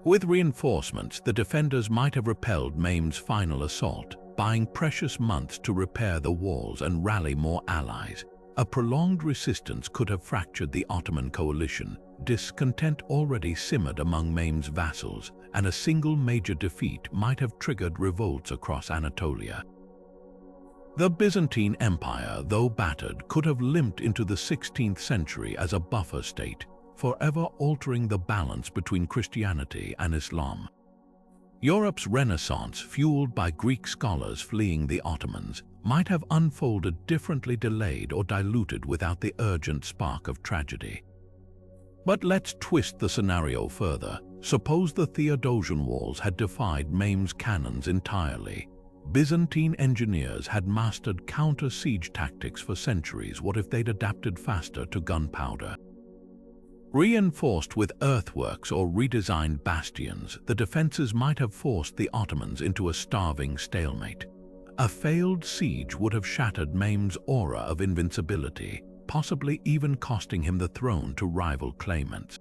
With reinforcements, the defenders might have repelled Mehmed's final assault, buying precious months to repair the walls and rally more allies. A prolonged resistance could have fractured the Ottoman coalition. Discontent already simmered among Mehmed's vassals, and a single major defeat might have triggered revolts across Anatolia. The Byzantine Empire, though battered, could have limped into the 16th century as a buffer state, forever altering the balance between Christianity and Islam. Europe's Renaissance, fueled by Greek scholars fleeing the Ottomans, might have unfolded differently, delayed or diluted without the urgent spark of tragedy. But let's twist the scenario further. Suppose the Theodosian walls had defied Mehmed's cannons entirely. Byzantine engineers had mastered counter-siege tactics for centuries. What if they'd adapted faster to gunpowder? Reinforced with earthworks or redesigned bastions, the defenses might have forced the Ottomans into a starving stalemate. A failed siege would have shattered Mehmed's aura of invincibility, possibly even costing him the throne to rival claimants.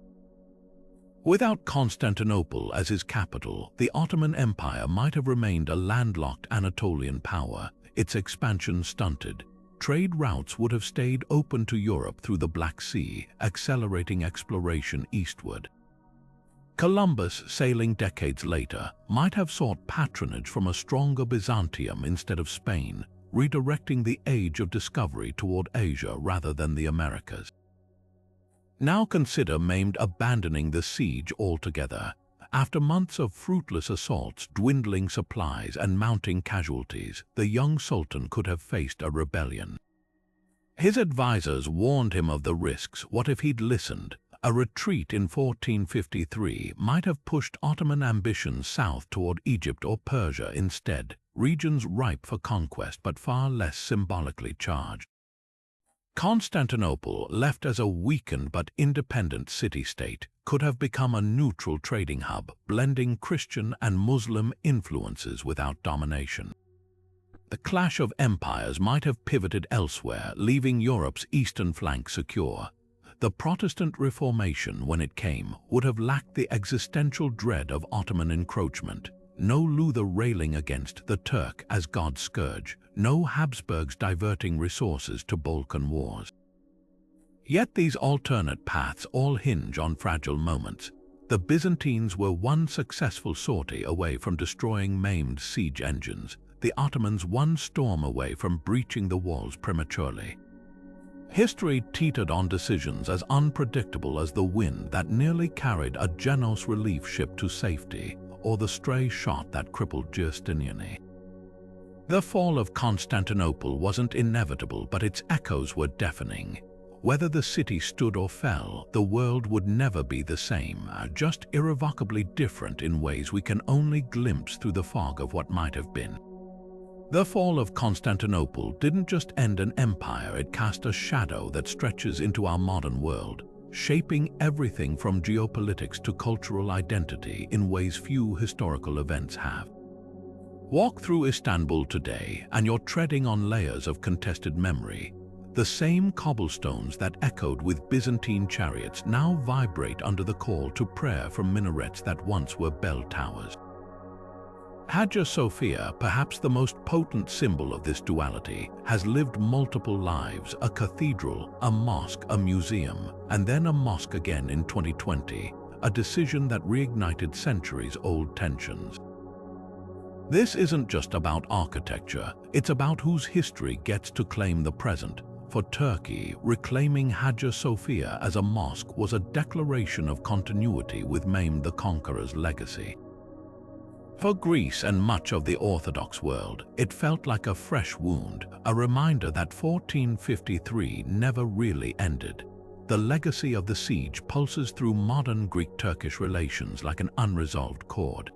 Without Constantinople as his capital, the Ottoman Empire might have remained a landlocked Anatolian power, its expansion stunted. Trade routes would have stayed open to Europe through the Black Sea, accelerating exploration eastward. Columbus, sailing decades later, might have sought patronage from a stronger Byzantium instead of Spain, redirecting the age of discovery toward Asia rather than the Americas. Now consider Mehmed abandoning the siege altogether. After months of fruitless assaults, dwindling supplies, and mounting casualties, the young Sultan could have faced a rebellion. His advisors warned him of the risks. What if he'd listened? A retreat in 1453 might have pushed Ottoman ambitions south toward Egypt or Persia instead, regions ripe for conquest but far less symbolically charged. Constantinople, left as a weakened but independent city-state, could have become a neutral trading hub, blending Christian and Muslim influences without domination. The clash of empires might have pivoted elsewhere, leaving Europe's eastern flank secure. The Protestant Reformation, when it came, would have lacked the existential dread of Ottoman encroachment. No Luther railing against the Turk as God's scourge, no Habsburgs diverting resources to Balkan wars. Yet these alternate paths all hinge on fragile moments. The Byzantines were one successful sortie away from destroying Mehmed's siege engines, the Ottomans one storm away from breaching the walls prematurely. History teetered on decisions as unpredictable as the wind that nearly carried a Genos relief ship to safety, or the stray shot that crippled Justinian. The fall of Constantinople wasn't inevitable, but its echoes were deafening. Whether the city stood or fell, the world would never be the same, just irrevocably different in ways we can only glimpse through the fog of what might have been. The fall of Constantinople didn't just end an empire, it cast a shadow that stretches into our modern world, shaping everything from geopolitics to cultural identity in ways few historical events have. Walk through Istanbul today, and you're treading on layers of contested memory. The same cobblestones that echoed with Byzantine chariots now vibrate under the call to prayer from minarets that once were bell towers. Hagia Sophia, perhaps the most potent symbol of this duality, has lived multiple lives: a cathedral, a mosque, a museum, and then a mosque again in 2020, a decision that reignited centuries-old tensions. This isn't just about architecture, it's about whose history gets to claim the present. For Turkey, reclaiming Hagia Sophia as a mosque was a declaration of continuity with Mehmed the Conqueror's legacy. For Greece and much of the Orthodox world, it felt like a fresh wound, a reminder that 1453 never really ended. The legacy of the siege pulses through modern Greek-Turkish relations like an unresolved chord.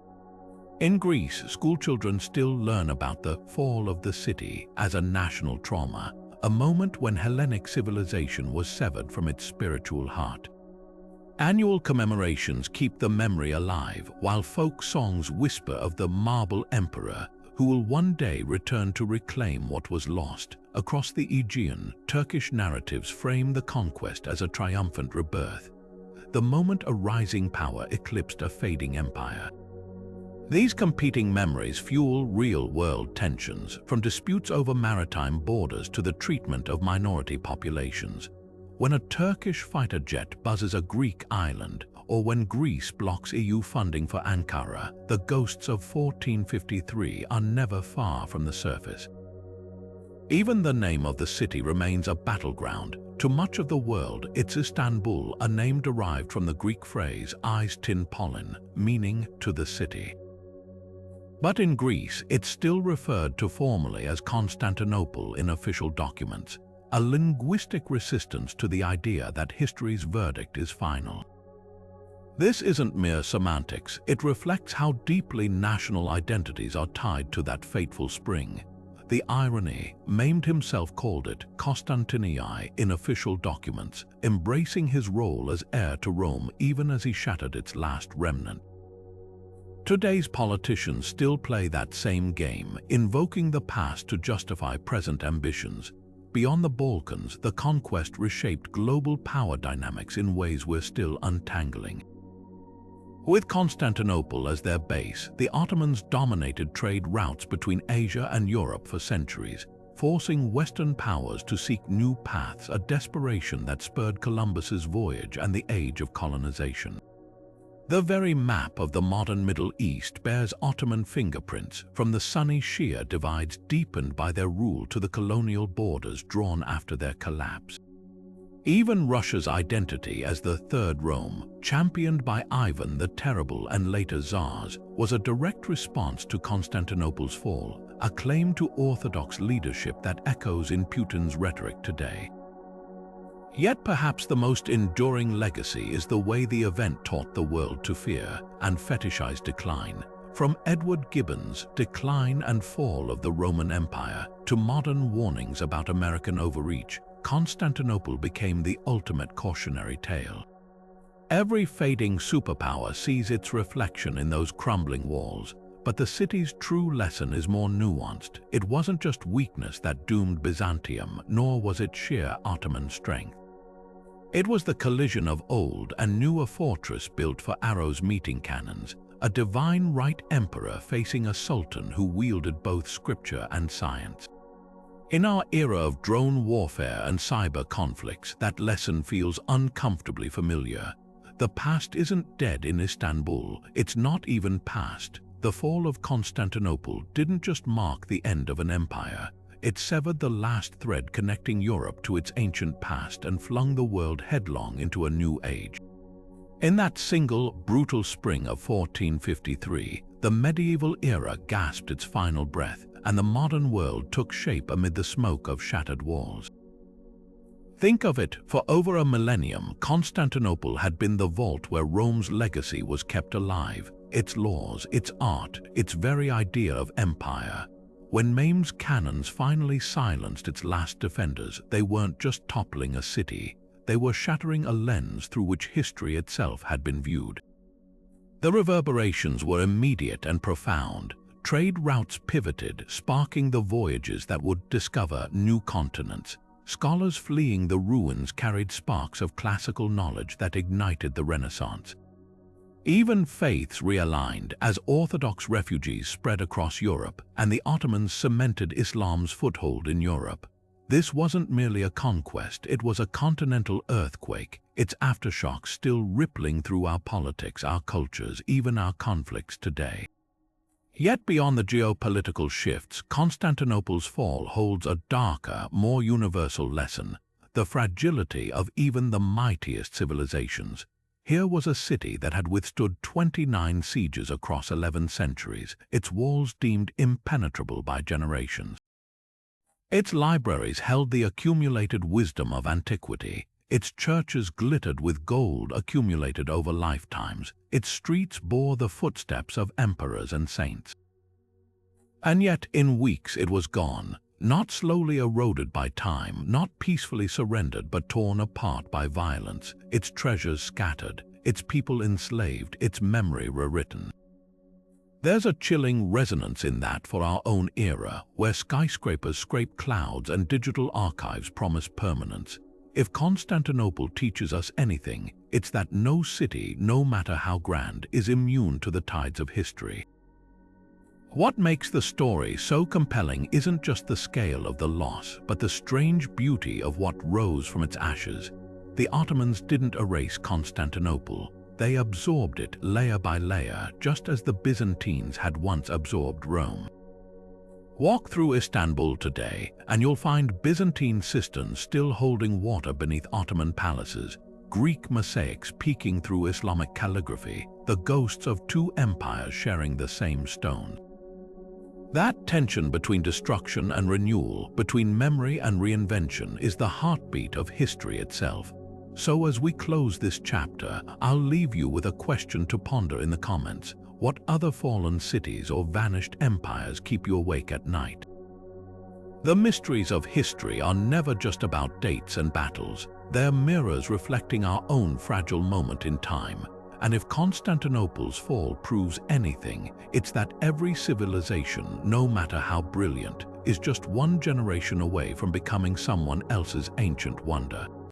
In Greece, schoolchildren still learn about the fall of the city as a national trauma, a moment when Hellenic civilization was severed from its spiritual heart. Annual commemorations keep the memory alive, while folk songs whisper of the marble emperor who will one day return to reclaim what was lost. Across the Aegean, Turkish narratives frame the conquest as a triumphant rebirth, the moment a rising power eclipsed a fading empire. These competing memories fuel real-world tensions, from disputes over maritime borders to the treatment of minority populations. When a Turkish fighter jet buzzes a Greek island, or when Greece blocks EU funding for Ankara, the ghosts of 1453 are never far from the surface. Even the name of the city remains a battleground. To much of the world, it's Istanbul, a name derived from the Greek phrase "eyes tin pollen," meaning "to the city." But in Greece, it's still referred to formally as Constantinople in official documents, a linguistic resistance to the idea that history's verdict is final. This isn't mere semantics, it reflects how deeply national identities are tied to that fateful spring. The irony, Mehmed himself called it Constantini in official documents, embracing his role as heir to Rome even as he shattered its last remnant. Today's politicians still play that same game, invoking the past to justify present ambitions. Beyond the Balkans, the conquest reshaped global power dynamics in ways we're still untangling. With Constantinople as their base, the Ottomans dominated trade routes between Asia and Europe for centuries, forcing Western powers to seek new paths, a desperation that spurred Columbus's voyage and the age of colonization. The very map of the modern Middle East bears Ottoman fingerprints, from the sunny Shia divides deepened by their rule to the colonial borders drawn after their collapse. Even Russia's identity as the Third Rome, championed by Ivan the Terrible and later Tsars, was a direct response to Constantinople's fall, a claim to orthodox leadership that echoes in Putin's rhetoric today. Yet perhaps the most enduring legacy is the way the event taught the world to fear and fetishize decline. From Edward Gibbon's Decline and Fall of the Roman Empire to modern warnings about American overreach, Constantinople became the ultimate cautionary tale. Every fading superpower sees its reflection in those crumbling walls, but the city's true lesson is more nuanced. It wasn't just weakness that doomed Byzantium, nor was it sheer Ottoman strength. It was the collision of old and new, a fortress built for arrows meeting cannons, a divine right emperor facing a sultan who wielded both scripture and science. In our era of drone warfare and cyber conflicts, that lesson feels uncomfortably familiar. The past isn't dead in Istanbul, it's not even past. The fall of Constantinople didn't just mark the end of an empire, it severed the last thread connecting Europe to its ancient past and flung the world headlong into a new age. In that single, brutal spring of 1453, the medieval era gasped its final breath, and the modern world took shape amid the smoke of shattered walls. Think of it, for over a millennium, Constantinople had been the vault where Rome's legacy was kept alive, its laws, its art, its very idea of empire. When Mehmed's cannons finally silenced its last defenders, they weren't just toppling a city, they were shattering a lens through which history itself had been viewed. The reverberations were immediate and profound. Trade routes pivoted, sparking the voyages that would discover new continents. Scholars fleeing the ruins carried sparks of classical knowledge that ignited the Renaissance. Even faiths realigned as Orthodox refugees spread across Europe, and the Ottomans cemented Islam's foothold in Europe. This wasn't merely a conquest, it was a continental earthquake, its aftershocks still rippling through our politics, our cultures, even our conflicts today. Yet beyond the geopolitical shifts, Constantinople's fall holds a darker, more universal lesson: the fragility of even the mightiest civilizations. Here was a city that had withstood 29 sieges across 11 centuries, its walls deemed impenetrable by generations. Its libraries held the accumulated wisdom of antiquity. Its churches glittered with gold accumulated over lifetimes. Its streets bore the footsteps of emperors and saints. And yet, in weeks it was gone, not slowly eroded by time, not peacefully surrendered, but torn apart by violence, its treasures scattered, its people enslaved, its memory rewritten. There's a chilling resonance in that for our own era, where skyscrapers scrape clouds and digital archives promise permanence. If Constantinople teaches us anything, it's that no city, no matter how grand, is immune to the tides of history. What makes the story so compelling isn't just the scale of the loss, but the strange beauty of what rose from its ashes. The Ottomans didn't erase Constantinople. They absorbed it layer by layer, just as the Byzantines had once absorbed Rome. Walk through Istanbul today, and you'll find Byzantine cisterns still holding water beneath Ottoman palaces, Greek mosaics peeking through Islamic calligraphy, the ghosts of two empires sharing the same stone. That tension between destruction and renewal, between memory and reinvention, is the heartbeat of history itself. So as we close this chapter, I'll leave you with a question to ponder in the comments. What other fallen cities or vanished empires keep you awake at night? The mysteries of history are never just about dates and battles. They're mirrors reflecting our own fragile moment in time. And if Constantinople's fall proves anything, it's that every civilization, no matter how brilliant, is just one generation away from becoming someone else's ancient wonder.